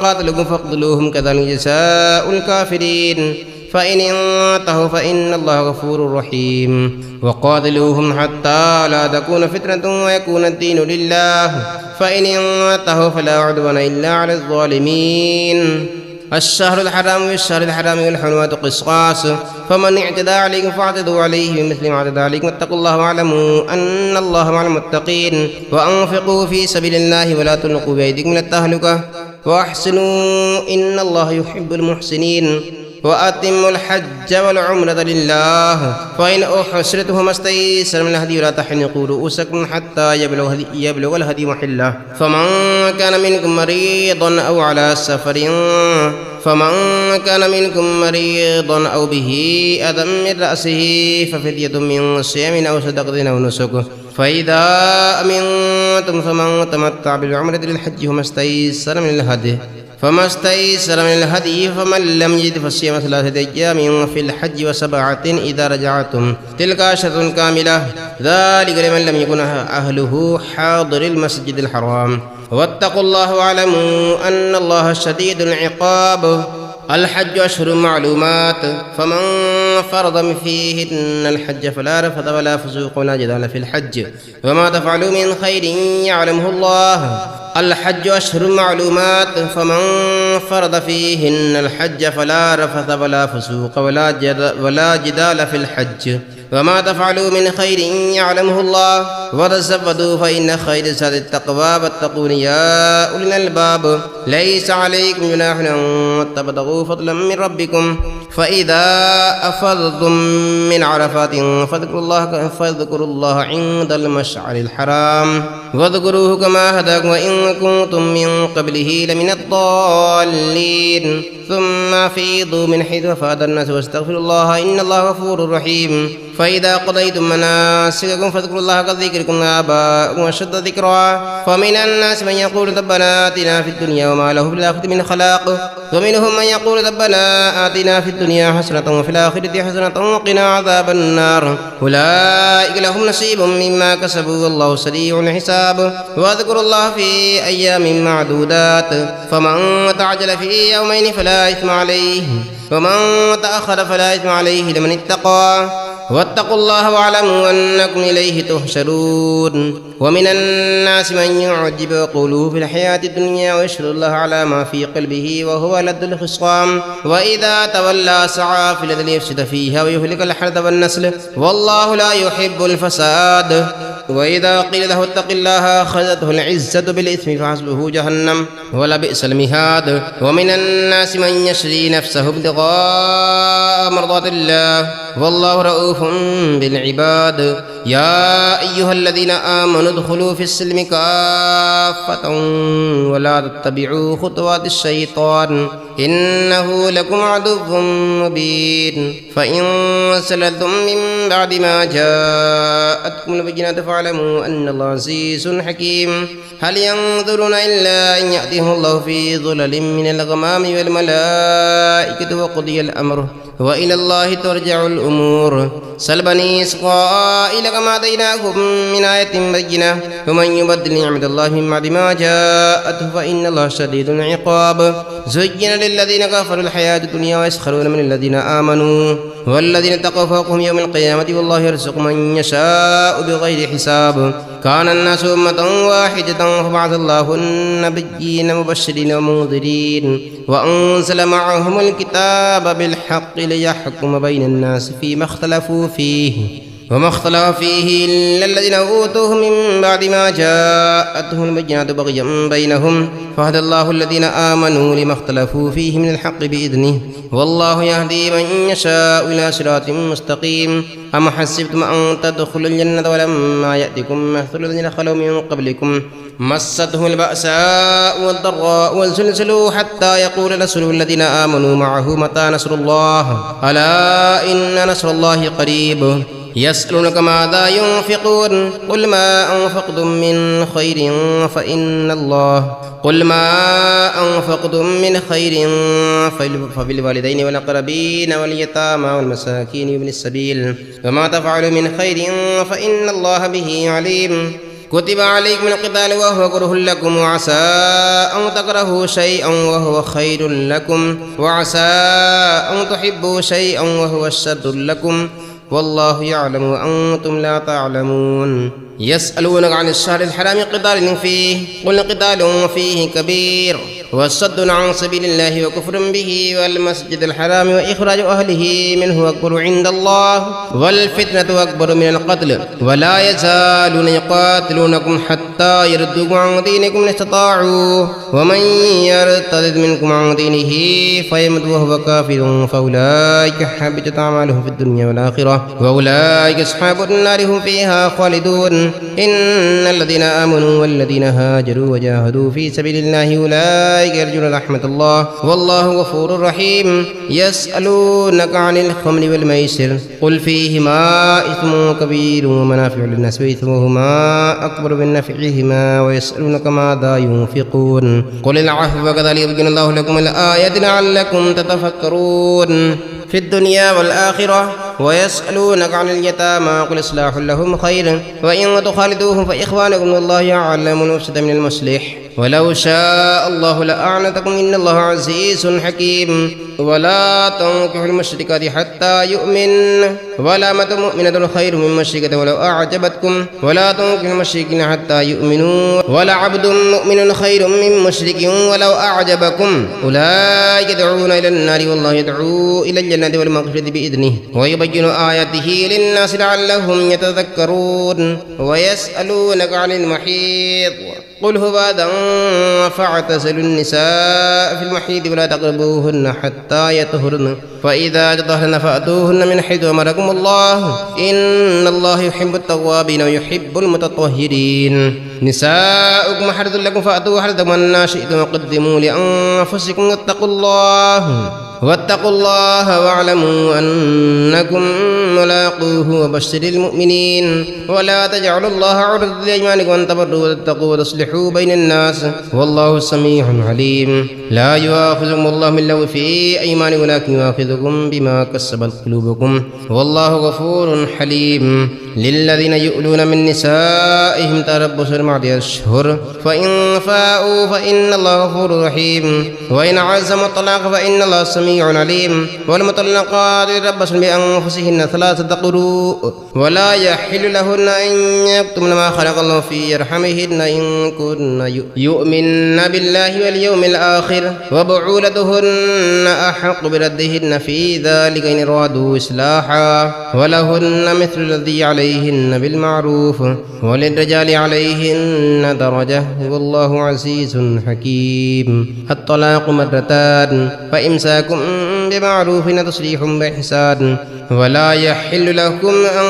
قاتلوكم فاقتلوهم كذلك جزاء الكافرين فإن انتهوا فإن الله غفور رحيم وقاتلوهم حتى لا تكون فتنة ويكون الدين لله فإن انتهوا فلا عدوان إلا على الظالمين الشهر الحرام والشهر الحرام والحرمات قصاص فمن اعتدى عليكم فاعتدوا عليه بمثل ما اعتدى عليكم واتقوا الله واعلموا أن الله مع المتقين وأنفقوا في سبيل الله ولا تلقوا بأيديكم من التهلكة وأحسنوا إن الله يحب المحسنين وأتموا الحج والعمرة لله فإن أحصرتم فما استيسر من الهدي ولا تحلقوا رؤوسكم حتى يبلغ الهدي محله فمن كان منكم مريضا أو على سفر أو به أذى من رأسه ففدية من صيام أو صدقة أو نسك فإذا أمنتم فمن تمتع بالعمرة للحج فما استيسر من الهدي فمن لم يجد فصيام 3 أيام في الحج و7 إذا رجعتم تلك 10 كاملة ذلك لمن لم يكن أهله حاضر المسجد الحرام واتقوا الله واعلموا أن الله شديد العقاب الحج أشهر معلومات فمن فرض فيهن الحج فلا رفث ولا فسوق ولا جدال في الحج وما تفعلوا من خير يعلمه الله الحج أشهر معلومات فمن فرض فيهن الحج فلا رفث ولا فسوق ولا جدال في الحج وما تفعلوا من خير يعلمه الله وتزودوا فإن خير الزاد التقوى واتقون يا أولي الألباب ليس عليكم جناح أن تبتغوا فضلا من ربكم فإذا أفضتم من عرفات فاذكروا الله عند المشعر الحرام واذكروه كما هداكم وإن كنتم من قبله لمن الضالين ثم أفيضوا من حيث أفاض الناس واستغفروا الله إن الله غفور رحيم فإذا قضيتم مناسككم فاذكروا الله كذكركم آباءكم أشد ذكرا فمن الناس من يقول ربنا آتنا في الدنيا وما له في الآخرة من خلاق ومنهم من يقول ربنا آتنا في الدنيا حسنة وفي الآخرة حسنة وقنا عذاب النار أولئك لهم نصيب مما كسبوا والله سريع الحساب واذكروا الله في أيام معدودات فمن تعجل في يومين فلا إثم عليه ومن تأخر فلا إثم عليه لمن اتقى واتقوا الله واعلموا أنكم إليه تحشرون ومن الناس من يعجب قوله في الحياة الدنيا ويشهد الله على ما في قلبه وهو لد الخصام وإذا تولى سعى في الأرض ليفسد فيها ويهلك الحرث والنسل والله لا يحب الفساد وإذا قيل له اتق الله أخذته العزة بالإثم فحسبه جهنم ولبئس المهاد ومن الناس من يشري نفسه ابتغاء مرضات الله والله رؤوف بالعباد يا أيها الذين آمنوا ادخلوا في السلم كافة ولا تتبعوا خطوات الشيطان إنه لكم عدو مبين فإن سللتم من بعد ما جاءتكم البينات فاعلموا أن الله عزيز حكيم هل ينظرون إلا أن يأتيهم الله في ظلل من الغمام والملائكة وقضي الأمر وإلى الله ترجع الأمور سل بني إسرائيل كما آتيناكم من آية بينة ومن يبدل نعمة الله من بعد ما جاءته فإن الله شديد العقاب زين للذين كفروا الحياة الدنيا ويسخرون من الذين آمنوا والذين اتقوا فوقهم يوم القيامة والله يرزق من يشاء بغير حساب كان الناس أمة واحدة فبعث الله النبيين مبشرين ومنذرين وأنزل معهم الكتاب بالحق ليحكم بين الناس فيما اختلفوا فيه وما اختلف فيه إلا الذين أوتوه من بعد ما جاءتهم البينات بغيا بينهم فهدى الله الذين آمنوا لما اختلفوا فيه من الحق بإذنه والله يهدي من يشاء إلى صراط مستقيم أم حسبتم أن تدخلوا الجنة ولما يأتكم مثل الذين خلوا من قبلكم مستهم البأساء والضراء والزلزلوا حتى يقول الرسول الذين آمنوا معه متى نصر الله ألا إن نصر الله قريب يسألونك ماذا ينفقون قل ما أنفقتم من خير فبالوالدين والأقربين واليتامى والمساكين وابن السبيل وما تفعلوا من خير فإن الله به عليم كتب عليكم القتال وهو كره لكم وعسى أن تكرهوا شيئا وهو خير لكم وعسى أن تحبوا شيئا وهو شر لكم والله يعلم وأنتم لا تعلمون يسألونك عن الشهر الحرام قتال فيه قل قتال فيه كبير والصد عن سبيل الله وكفر به والمسجد الحرام وإخراج أهله منه أكبر عند الله والفتنة أكبر من القتل ولا يزالون يقاتلونكم حتى يردوكم عن دينكم إن استطاعوا ومن يرتد منكم عن دينه فيمت وهو كافر فأولئك حبطت أعمالهم في الدنيا والآخرة وأولئك أصحاب النار هم فيها خالدون إن الذين آمنوا والذين هاجروا وجاهدوا في سبيل الله أولئك يرجون رحمة الله والله غفور رحيم يسألونك عن الخمر والميسر قل فيهما إثم كبير ومنافع للناس وإثمهما أكبر من نفعهما ويسألونك ماذا ينفقون قل العفو وكذلك يبين الله لكم الآيات لعلكم تتفكرون في الدنيا والآخرة ويسألونك عن اليتامى قل إصلاح لهم خير وإن تخالدوهم فإخوانكم والله يعلم المفسد من المصلح ولو شاء الله لأعنتكم إن الله عزيز حكيم ولا تنكحوا المشركات حتى يؤمن ولا أمة مؤمنة خير من مشركة ولو أعجبتكم ولا تنكحوا المشركين حتى يؤمنوا ولا عبد مؤمن خير من مشرك ولو أعجبكم أولئك يدعون إلى النار والله يدعو إلى الجنة والمغفرة بإذنه ويبين آياته للناس لعلهم يتذكرون ويسألونك عن المحيض قل هو أذى فاعتزلوا النساء في المحيض ولا تقربوهن حتى يطهرن فإذا تطهرن فأتوهن من حيث أمركم الله إن الله يحب التوابين ويحب المتطهرين نساؤكم حرث لكم فأتوا حرثكم أن شئتم وقدموا لأنفسكم واتقوا الله واعلموا أنكم ملاقوه وبشر المؤمنين ولا تجعلوا الله عرضة لأيمانكم أن تبروا وتتقوا وتصلحوا بين الناس والله سميع عليم لا يؤاخذكم الله باللغو في أيمانكم ولكن يؤاخذكم بما كسبت قلوبكم والله غفور حليم للذين يؤلون من نسائهم تربص 4 أشهر فإن فاءوا فإن الله غفور رحيم وإن عزموا الطلاق فإن الله سميع عليم والمطلقات يتربصن بأنفسهن 3 قروء ولا يحل لهن أن يكتمن ما خلق الله في أرحامهن إن كن يؤمن بالله واليوم الآخر وبعولتهن أحق بردهن في ذلك إن أرادوا إصلاحا ولهن مثل الذي عليهن بالمعروف وللرجال عليهن درجة والله عزيز حكيم الطلاق 2 فإمساكم بمعروف تسريح بإحسان ولا يحل لكم أن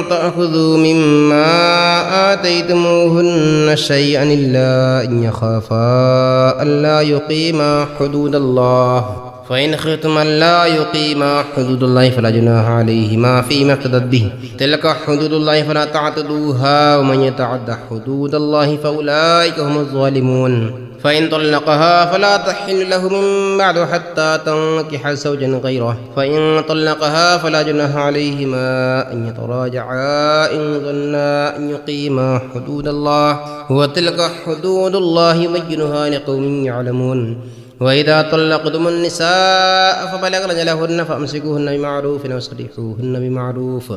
تأخذوا مما آتيتموهن شيئا إلا أن يخافا ألا يقيما حدود الله فإن خفتم ألا يقيما حدود الله فلا جناح عليهما فيما افتدت به تلك حدود الله فلا تعتدوها ومن يتعد حدود الله فأولئك هم الظالمون فإن طلقها فلا تحل له من بعد حتى تنكح زوجا غيره فإن طلقها فلا جناح عليهما أن يتراجعا إن ظنا أن يقيما حدود الله وتلك حدود الله يبينها لقوم يعلمون وإذا طلقتم النساء فبلغن أجلهن فأمسكوهن بمعروف أو سرحوهن بمعروف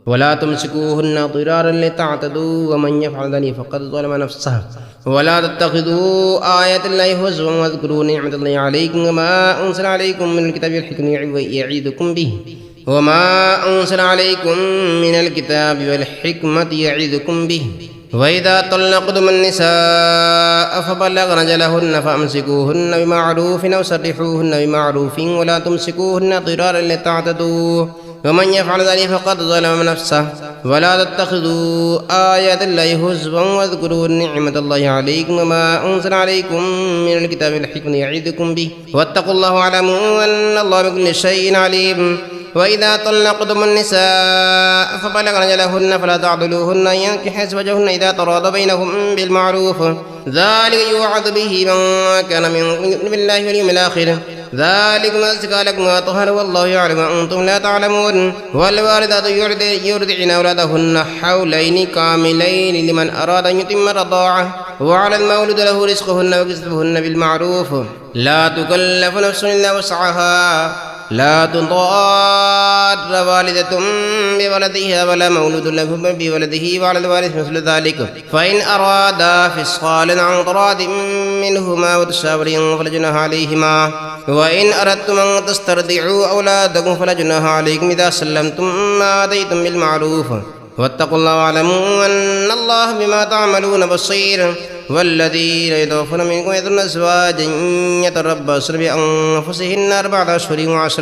ولا تمسكوهن ضرارا لتعتدوا ومن يفعل ذلك فقد ظلم نفسه ولا تتخذوا آيات الله هزوا واذكروا نعمة الله عليكم وما أنزل عليكم من الكتاب والحكمة يعظكم به وما أنزل عليكم من الكتاب والحكمة يعظكم به وإذا طلقتم النساء فبلغن أجلهن فأمسكوهن بمعروف أو سرحوهن بمعروف ولا تمسكوهن ضرارا لتعتدوا ومن يفعل ذلك فقد ظلم نفسه ولا تتخذوا آيات الله هزوا واذكروا نعمة الله عليكم وما أنزل عليكم من الكتاب والحكمة يعظكم به واتقوا الله واعلموا أن الله بكل شيء عليم وإذا طلقتم النساء فبلغن أجلهن فلا تعضلوهن أن ينكحن أزواجهن إذا تراضى بينهم بالمعروف ذلك يوعظ به من كان يؤمن بالله واليوم الآخر ذلكم أزكى لكم وأطهر والله يعلم وأنتم لا تعلمون والوالدات يرضعن أولادهن حولين كاملين لمن أراد أن يتم الرضاعة وعلى المولود له رزقهن وكسبهن بالمعروف لا تكلف نفس إلا وسعها لا تضار والدة بولدها ولا مولود له بولده وعلى الوارث مثل ذلك فإن أرادا فصالا عن تراض منهما وتشاور فلا جناح عليهما وإن أردتم أن تسترضعوا أولادكم فلا جناح عليكم إذا سلمتم ما آتيتم بالمعروف واتقوا الله واعلموا أن الله بما تعملون بصير والذين يتوفون منكم يذرون أزواجا يتربصن بأنفسهن 4 أشهر و10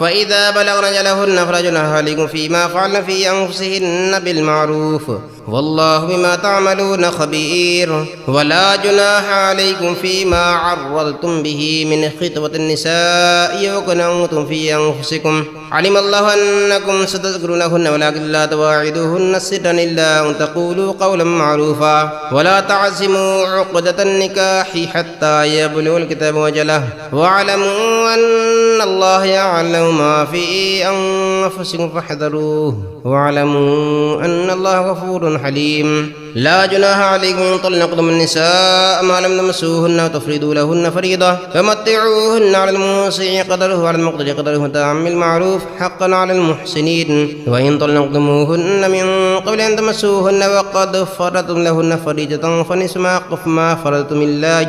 فإذا بلغن أجلهن فلا جناح عليكم فيما فعلن في أنفسهن بالمعروف والله بما تعملون خبير ولا جناح عليكم فيما عرضتم به من خطبة النساء وكنتم في أنفسكم علم الله أنكم ستذكرونهن ولكن لا تواعدوهن سرا إلا أن تقولوا قولا معروفا ولا تعزموا عقدة النكاح حتى يبلغ الكتاب وجله واعلموا أن الله يعلم ما في أنفسكم فاحذروه واعلموا أن الله غفور حليم لا جناح عليكم إن طلقتم النساء ما لم تمسوهن وتفرضوا لهن فريضة فمتعوهن على الموسع قدره وعلى المقتدر قدره متاعا بالمعروف حقا على المحسنين وإن طلقتموهن من قبل أن تمسوهن وقد فرضتم لهن فريضة فنصف ما فرضتم إلا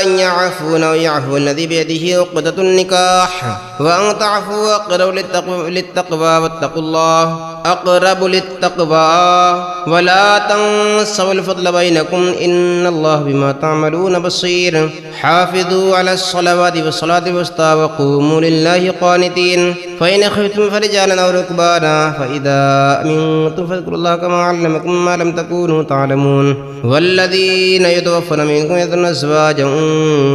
أن يعفون أو يعفو الذي بيده عقدة النكاح وأن تعفوا أقرب للتقوى واتقوا الله أقرب للتقوى ولا تنسوا الفضل بينكم إن الله بما تعملون بصير حافظوا على الصلوات والصلاة الوسطى وقوموا لله قانتين فإن خفتم فرجالا أو ركبانا فإذا أمنتم فاذكروا الله كما علمكم ما لم تكونوا تعلمون والذين يتوفون منكم يذرون أزواجا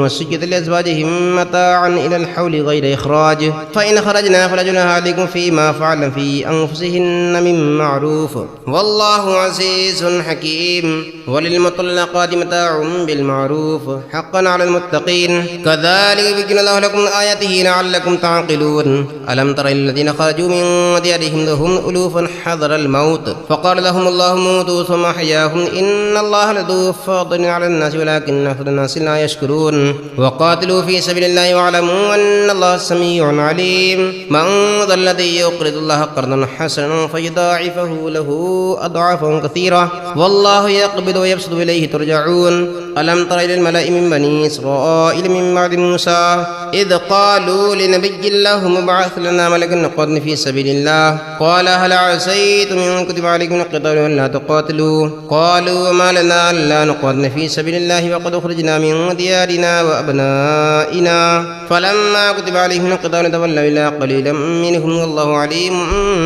وصية لأزواجهم متاعا إلى الحول غير إخراج فإن خرجنا فلا جناح عليكم فيما فعلن في أنفسهن من معروف والله عزيز حكيم وللمطلقات متاع بالمعروف حقا على المتقين كذلك يبين الله لكم آياته لعلكم تعقلون ألم تر الذين خرجوا من ديارهم وهم ألوف حذر الموت فقال لهم الله موتوا ثم أحياهم إن الله لذو فضل على الناس ولكن أكثر الناس لا يشكرون وقاتلوا في سبيل الله واعلموا أن الله سميع عليم من ذا الذي يقرض الله قرضا حسنا فيضاعفه له أضعافا كثيرة والله يقبض ويبسط إليه ترجعون ألم تر إلى الملأ من بني إسرائيل من بعد موسى إذ قالوا لنبي الله مبعث لنا ملكا نقاتل في سبيل الله قال هل عسيتم إن كتب عليكم القتال ألا تقاتلوا قالوا وما لنا ألا نقاتل في سبيل الله وقد أخرجنا من ديارنا وأبنائنا فلما كتب عليهم القتال تولوا إلا قليلا منهم والله عليم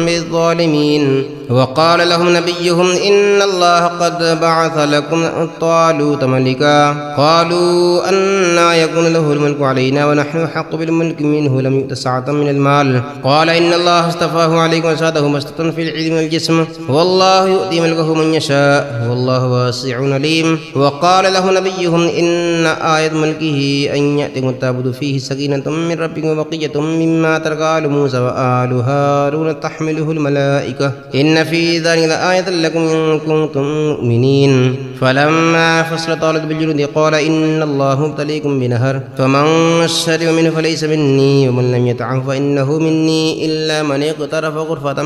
بالظالمين وقال لهم نبيهم إن الله قد بعث لكم طالوت ملكا ملكا قالوا أنى يكون له الملك علينا ونحن أحق بالملك منه لم يؤت سعة من المال قال إن الله اصطفاه عليكم وزاده بسطة في العلم والجسم والله يؤتي ملكه من يشاء والله واسع عليم وقال له نبيهم إن آية ملكه أن يأتيكم التابوت فيه سكينة من ربكم وبقية مما ترك آل موسى وآل هارون تحمله الملائكة إن في ذلك لآية لكم إن كنتم مؤمنين فلما فصل طالت بالجنود قال إن الله مبتليكم بنهر فمن شرب منه فليس مني ومن لم يطعمه فإنه مني إلا من اقترف غرفة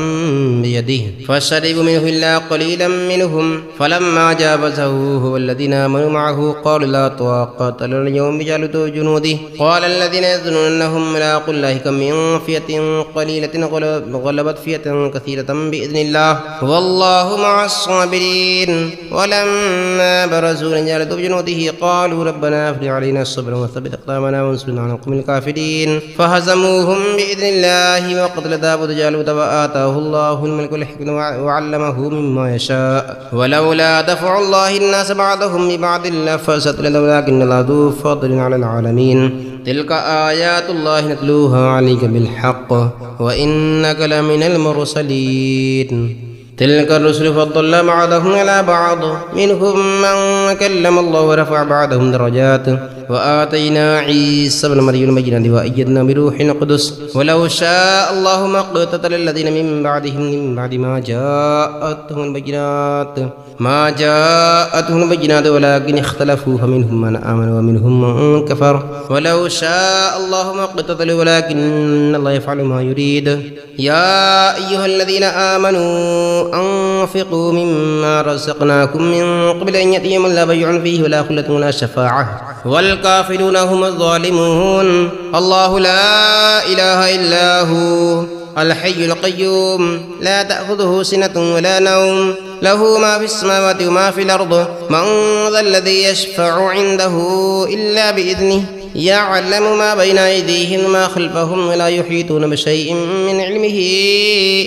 بيده فشربوا منه إلا قليلا منهم فلما جاوزه هو الذين آمنوا معه قالوا لا طاقة لنا اليوم بجالوت وجنوده قال الذين يظنون أنهم ملاقوا الله كم من فئة قليلة غلبت فئة كثيرة بإذن الله والله مع الصابرين ولما برزوا لجالوت وجنوده قالوا ربنا افرغ علينا الصبر وثبت أقدامنا وانصرنا على القوم الكافرين فهزموهم بإذن الله وقتل داود جالوت وآتاه الله الملك والحكمة وعلمه مما يشاء ولولا دفع الله الناس بعضهم ببعض لفسدت ولكن الله ذو فضل على العالمين تلك آيات الله نتلوها عليك بالحق وإنك لمن المرسلين تلك الرسل فضلنا بعضهم على بعض منهم من كلم الله ورفع بعضهم درجات وآتينا عيسى بن مريم البينات وأيدنا بروح القدس ولو شاء الله ما اقتتل الذين من بعدهم من بعد ما جاءتهم البينات ولكن اختلفوا فمنهم من آمن ومنهم من كفر ولو شاء الله ما اقتتلوا ولكن الله يفعل ما يريد يا أيها الذين آمنوا أنفقوا مما رزقناكم من قبل أن يأتي يوم لا بيع فيه ولا خلة ولا شفاعة والكافرون هم الظالمون الله لا إله إلا هو الحي القيوم لا تأخذه سنة ولا نوم له ما في السماوات وما في الأرض من ذا الذي يشفع عنده إلا بإذنه يعلم ما بين أيديهم وما خلفهم ولا يحيطون بشيء من علمه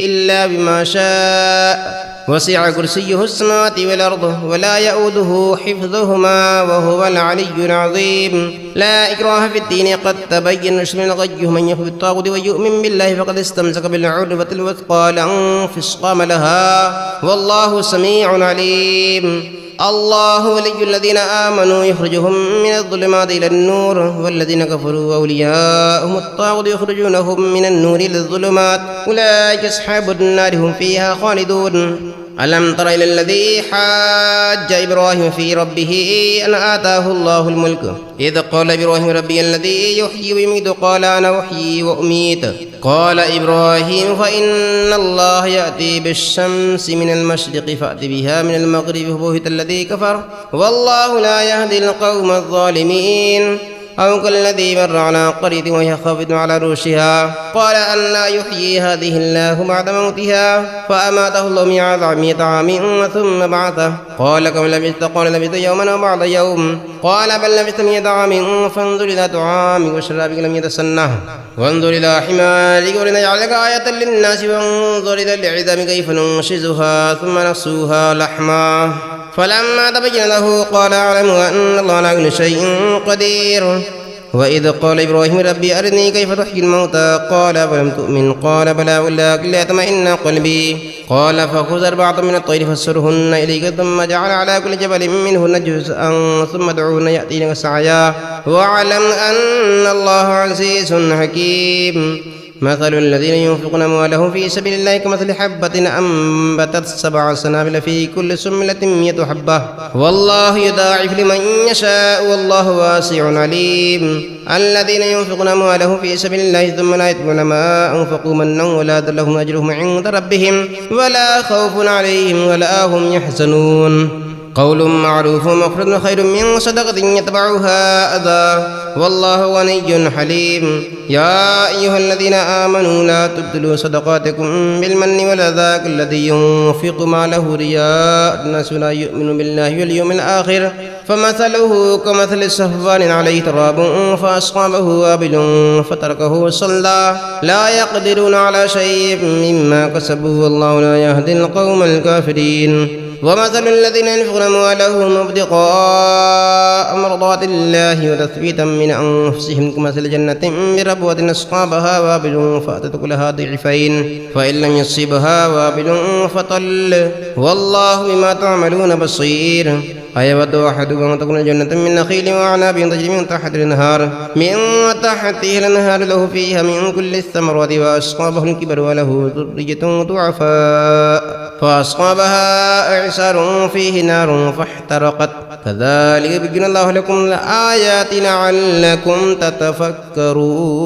إلا بما شاء وسع كرسيه السماوات والأرض ولا يؤوده حفظهما وهو العلي العظيم لا إكراه في الدين قد تبين الرشد من الغي من يكفر بالطاغوت ويؤمن بالله فقد استمسك بالعروة الوثقى لا انفصام لها والله سميع عليم الله ولي الذين آمنوا يخرجهم من الظلمات إلى النور والذين كفروا أولياءهم الطاغوت يخرجونهم من النور إلى الظلمات أولئك أصحاب النار هم فيها خالدون ألم تر إلى الذي حاج إبراهيم في ربه أن آتاه الله الملك إذ قال إبراهيم ربي الذي يحيي ويميت قال أنا أحيي وأميت قال إبراهيم فإن الله يأتي بالشمس من المشرق فأت بها من المغرب فبهت الذي كفر والله لا يهدي القوم الظالمين أو كالذي مر على قرية وهي خافضة على عروشها قال أنى يحيي هذه الله بعد موتها فأماته الله 100 عام ثم بعثه قال كم لبثت قال لبثت يوما أو بعض يوم قال بل لبثت 100 عام فانظر إلى طعامك وشرابك لم يتسنه وانظر إلى حمارك ولنجعلك آية للناس وانظر إلى العظام كيف ننشزها ثم نكسوها لحما فلما تبين له قال أعلم أن الله على كل شيء قدير وإذ قال إبراهيم ربي أرني كيف تحيي الموتى قال فلم تؤمن قال بلى ولكن ليطمئن قلبي قال فخذ 4 من الطير فاسرهن إليك ثم جعل على كل جبل منهن جزءا ثم ادعوهن يأتينك سعيا واعلم أن الله عزيز حكيم مثل الذين ينفقون أموالهم في سبيل الله كمثل حبة أنبتت 7 سنابل في كل سنبلة 100 حبة والله يضاعف لمن يشاء والله واسع عليم الذين ينفقون أموالهم في سبيل الله ثم لا يتبعون ما أنفقوا منا ولا أذى لهم أجرهم عند ربهم ولا خوف عليهم ولا هم يحزنون قول معروف ومغفرة خير من صدقة يتبعها أذى والله غني حليم يا أيها الذين آمنوا لا تبطلوا صدقاتكم بالمن والأذى الذي ينفق ماله رياء الناس لا يؤمن بالله واليوم الآخر فمثله كمثل صفوان عليه تراب فأصابه وابل فتركه صلى لا يقدرون على شيء مما كسبوا والله لا يهدي القوم الكافرين ومثل الذين ينفقون أموالهم ابتغاء مرضات الله وتثبيتا من أنفسهم كمثل جنة بربوة أصحابها وابل فأتت كلها ضعفين فإن لم يصبها وابل فطل والله بما تعملون بصير أيود أحدكم أن تكون جنة من نخيل وأعناب تجري من تحتها الأنهار له فيها من كل الثمرات وأصابه الكبر وله ذرية ضعفاء فأصابها إعصار فيه نار فاحترقت كذلك يبين الله لكم الآيات لعلكم تتفكرون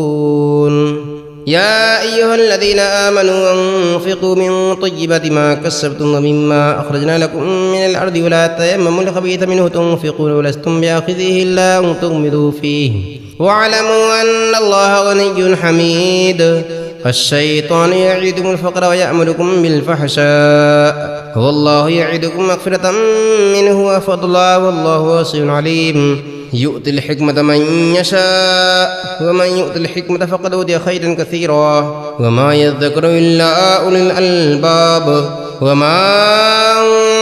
يا أيها الذين آمنوا أنفقوا من طيبات ما كسبتم ومما أخرجنا لكم من الأرض ولا تيمموا الخبيث منه تنفقون ولستم بآخذه إلا أن تغمضوا فيه واعلموا أن الله غني حميد الشيطان يعدكم الفقر ويأمركم بالفحشاء والله يعدكم مغفرة منه وفضلا والله واسع عليم يؤتي الحكمة من يشاء ومن يؤت الحكمة فقد أوتي خيرا كثيرا وما يذكر إلا أولي الألباب وما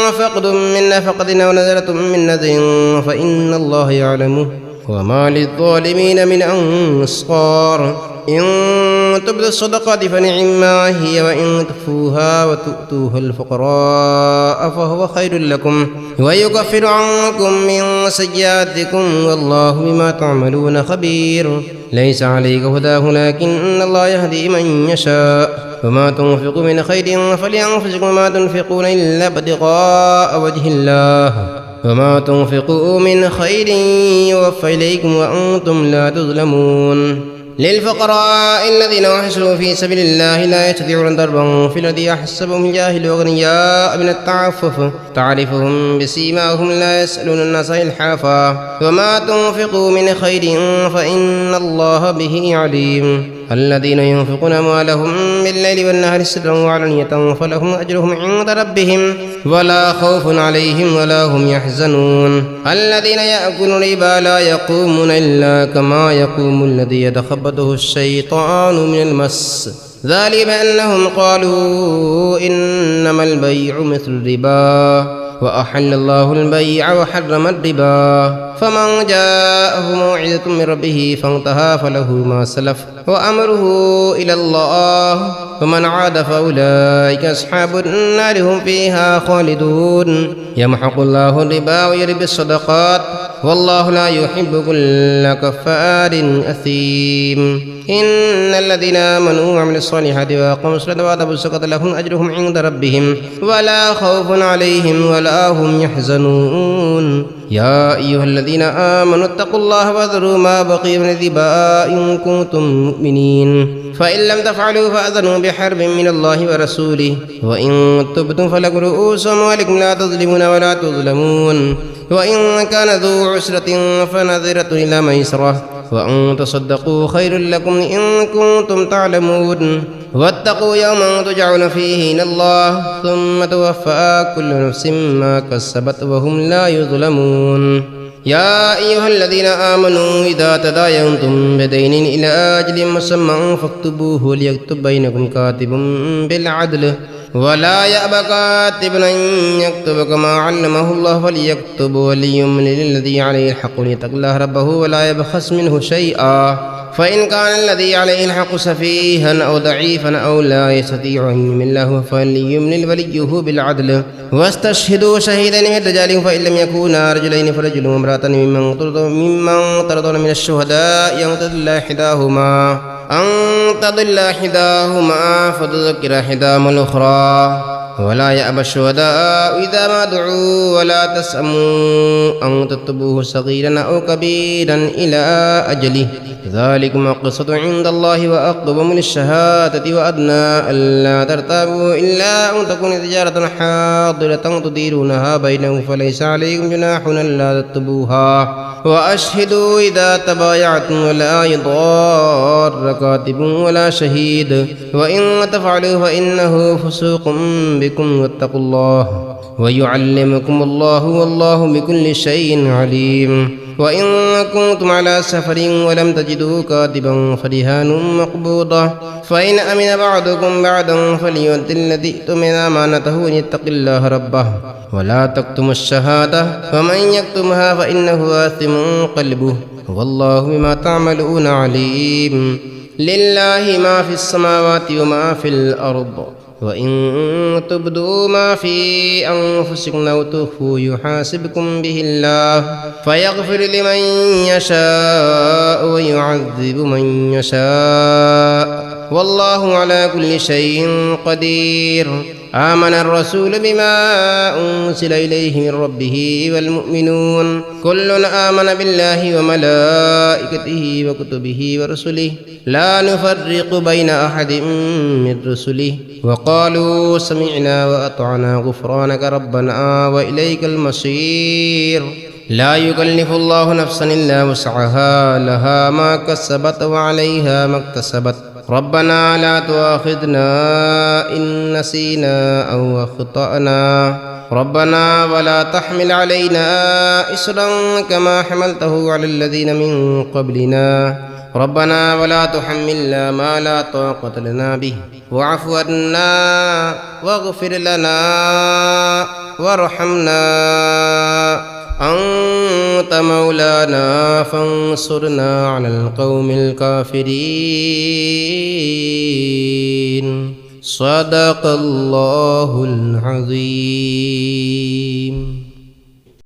أنفقتم من نفقة أو نذرتم من نذر فإن الله يعلمه وما للظالمين من أنصار إن تبدوا الصدقات فنعما هي وإن تخفوها وتؤتوها الفقراء فهو خير لكم ويكفر عنكم من سيئاتكم والله بما تعملون خبير ليس عليك هداه لكن الله يهدي من يشاء وما تنفقوا من خير فلأنفسكم وما تنفقون إلا ابتغاء وجه الله وما تنفقوا من خير يوفى إليكم وأنتم لا تظلمون للفقراء الذين أحسنوا في سبيل الله لا يستطيعون ضربا في الذي يحسبهم الجاهل أغنياء من التعفف تعرفهم بسيماهم لا يسألون الناس إلحافا وما تنفقوا من خير فإن الله به عليم الذين ينفقون أموالهم بالليل والنهار سرا وعلانية فلهم أجرهم عند ربهم ولا خوف عليهم ولا هم يحزنون الذين يأكلون الربا لا يقومون إلا كما يقوم الذي يتخبطه الشيطان من المس ذلك بأنهم قالوا إنما البيع مثل الربا وأحل الله البيع وحرم الربا فمن جاءه موعظة من ربه فانتهى فله ما سلف وأمره إلى الله ومن عاد فأولئك أصحاب النار هم فيها خالدون يمحق الله الربا ويربي الصدقات والله لا يحب كل كفار أثيم إن الذين آمنوا وعملوا الصالحات وأقاموا الصلاة وآتوا الزكاة لهم أجرهم عند ربهم ولا خوف عليهم ولا هم يحزنون يا أيها الذين آمنوا اتقوا الله وذروا ما بقي من الربا إن كنتم مؤمنين فإن لم تفعلوا فأذنوا بحرب من الله ورسوله وإن تبتم فلكم رؤوس أموالكم لا تظلمون ولا تظلمون وإن كان ذو عسرة فنظرة إلى ميسرة وأن تصدقوا خير لكم إن كنتم تعلمون واتقوا يوما ترجعون فيه إلى الله ثم توفى كل نفس ما كسبت وهم لا يظلمون يا أيها الذين آمنوا إذا تداينتم بدين إلى أجل مسمى فاكتبوه وليكتب بينكم كاتب بالعدل ولا يأبى كاتب أن يكتب كما علمه الله فليكتب وليملل الذي عليه الحق ليتق الله ربه ولا يبخس منه شيئا فإن كان الذي عليه الحق سفيها أو ضعيفا أو لا يستطيع أن يمل له فليملل وليه بالعدل واستشهدوا شهيدين من رجالكم فإن لم يكونا رجلين فرجل وامرأة ممن ترضون من الشهداء أن تضل إحداهما فتذكر إحداهما الأخرى ولا يأبى الشهداء إذا ما دعوا ولا تسأموا أن تكتبوه صغيرا أو كبيرا إلى أجله ذلكم قصة عند الله وأقوم للشهادة وأدنى ألا ترتابوا إلا أن تكون تجارة حاضرة تديرونها بينهم فليس عليكم جناح ألا تكتبوها وأشهدوا إذا تبايعتم ولا يضار كاتب ولا شهيد وإن تفعلوا فإنه فسوق بكم واتقوا الله ويعلمكم الله والله بكل شيء عليم وإن كنتم على سفر ولم تجدوا كاتبا فرهان مقبوضة فإن أمن بعضكم بعضا فليؤد الذي اؤتمن أمانته وليتق الله ربه ولا تكتموا الشهادة ومن يكتمها فإنه آثم قلبه والله بما تعملون عليم لله ما في السماوات وما في الأرض وإن تبدوا ما في أنفسكم أو تخفوه يحاسبكم به الله فيغفر لمن يشاء ويعذب من يشاء والله على كل شيء قدير آمن الرسول بما أنزل إليه من ربه والمؤمنون كل آمن بالله وملائكته وكتبه ورسله لا نفرق بين أحد من رسله وقالوا سمعنا وأطعنا غفرانك ربنا وإليك المصير لا يكلف الله نفسا إلا وسعها لها ما كسبت وعليها ما اكتسبت ربنا لا تؤاخذنا إن نسينا أو أخطأنا ربنا ولا تحمل علينا إصرا كما حملته على الذين من قبلنا ربنا ولا تحملنا ما لا طاقة لنا به واعف عنا واغفر لنا وارحمنا أنت مولانا فانصرنا على القوم الكافرين صدق الله العظيم.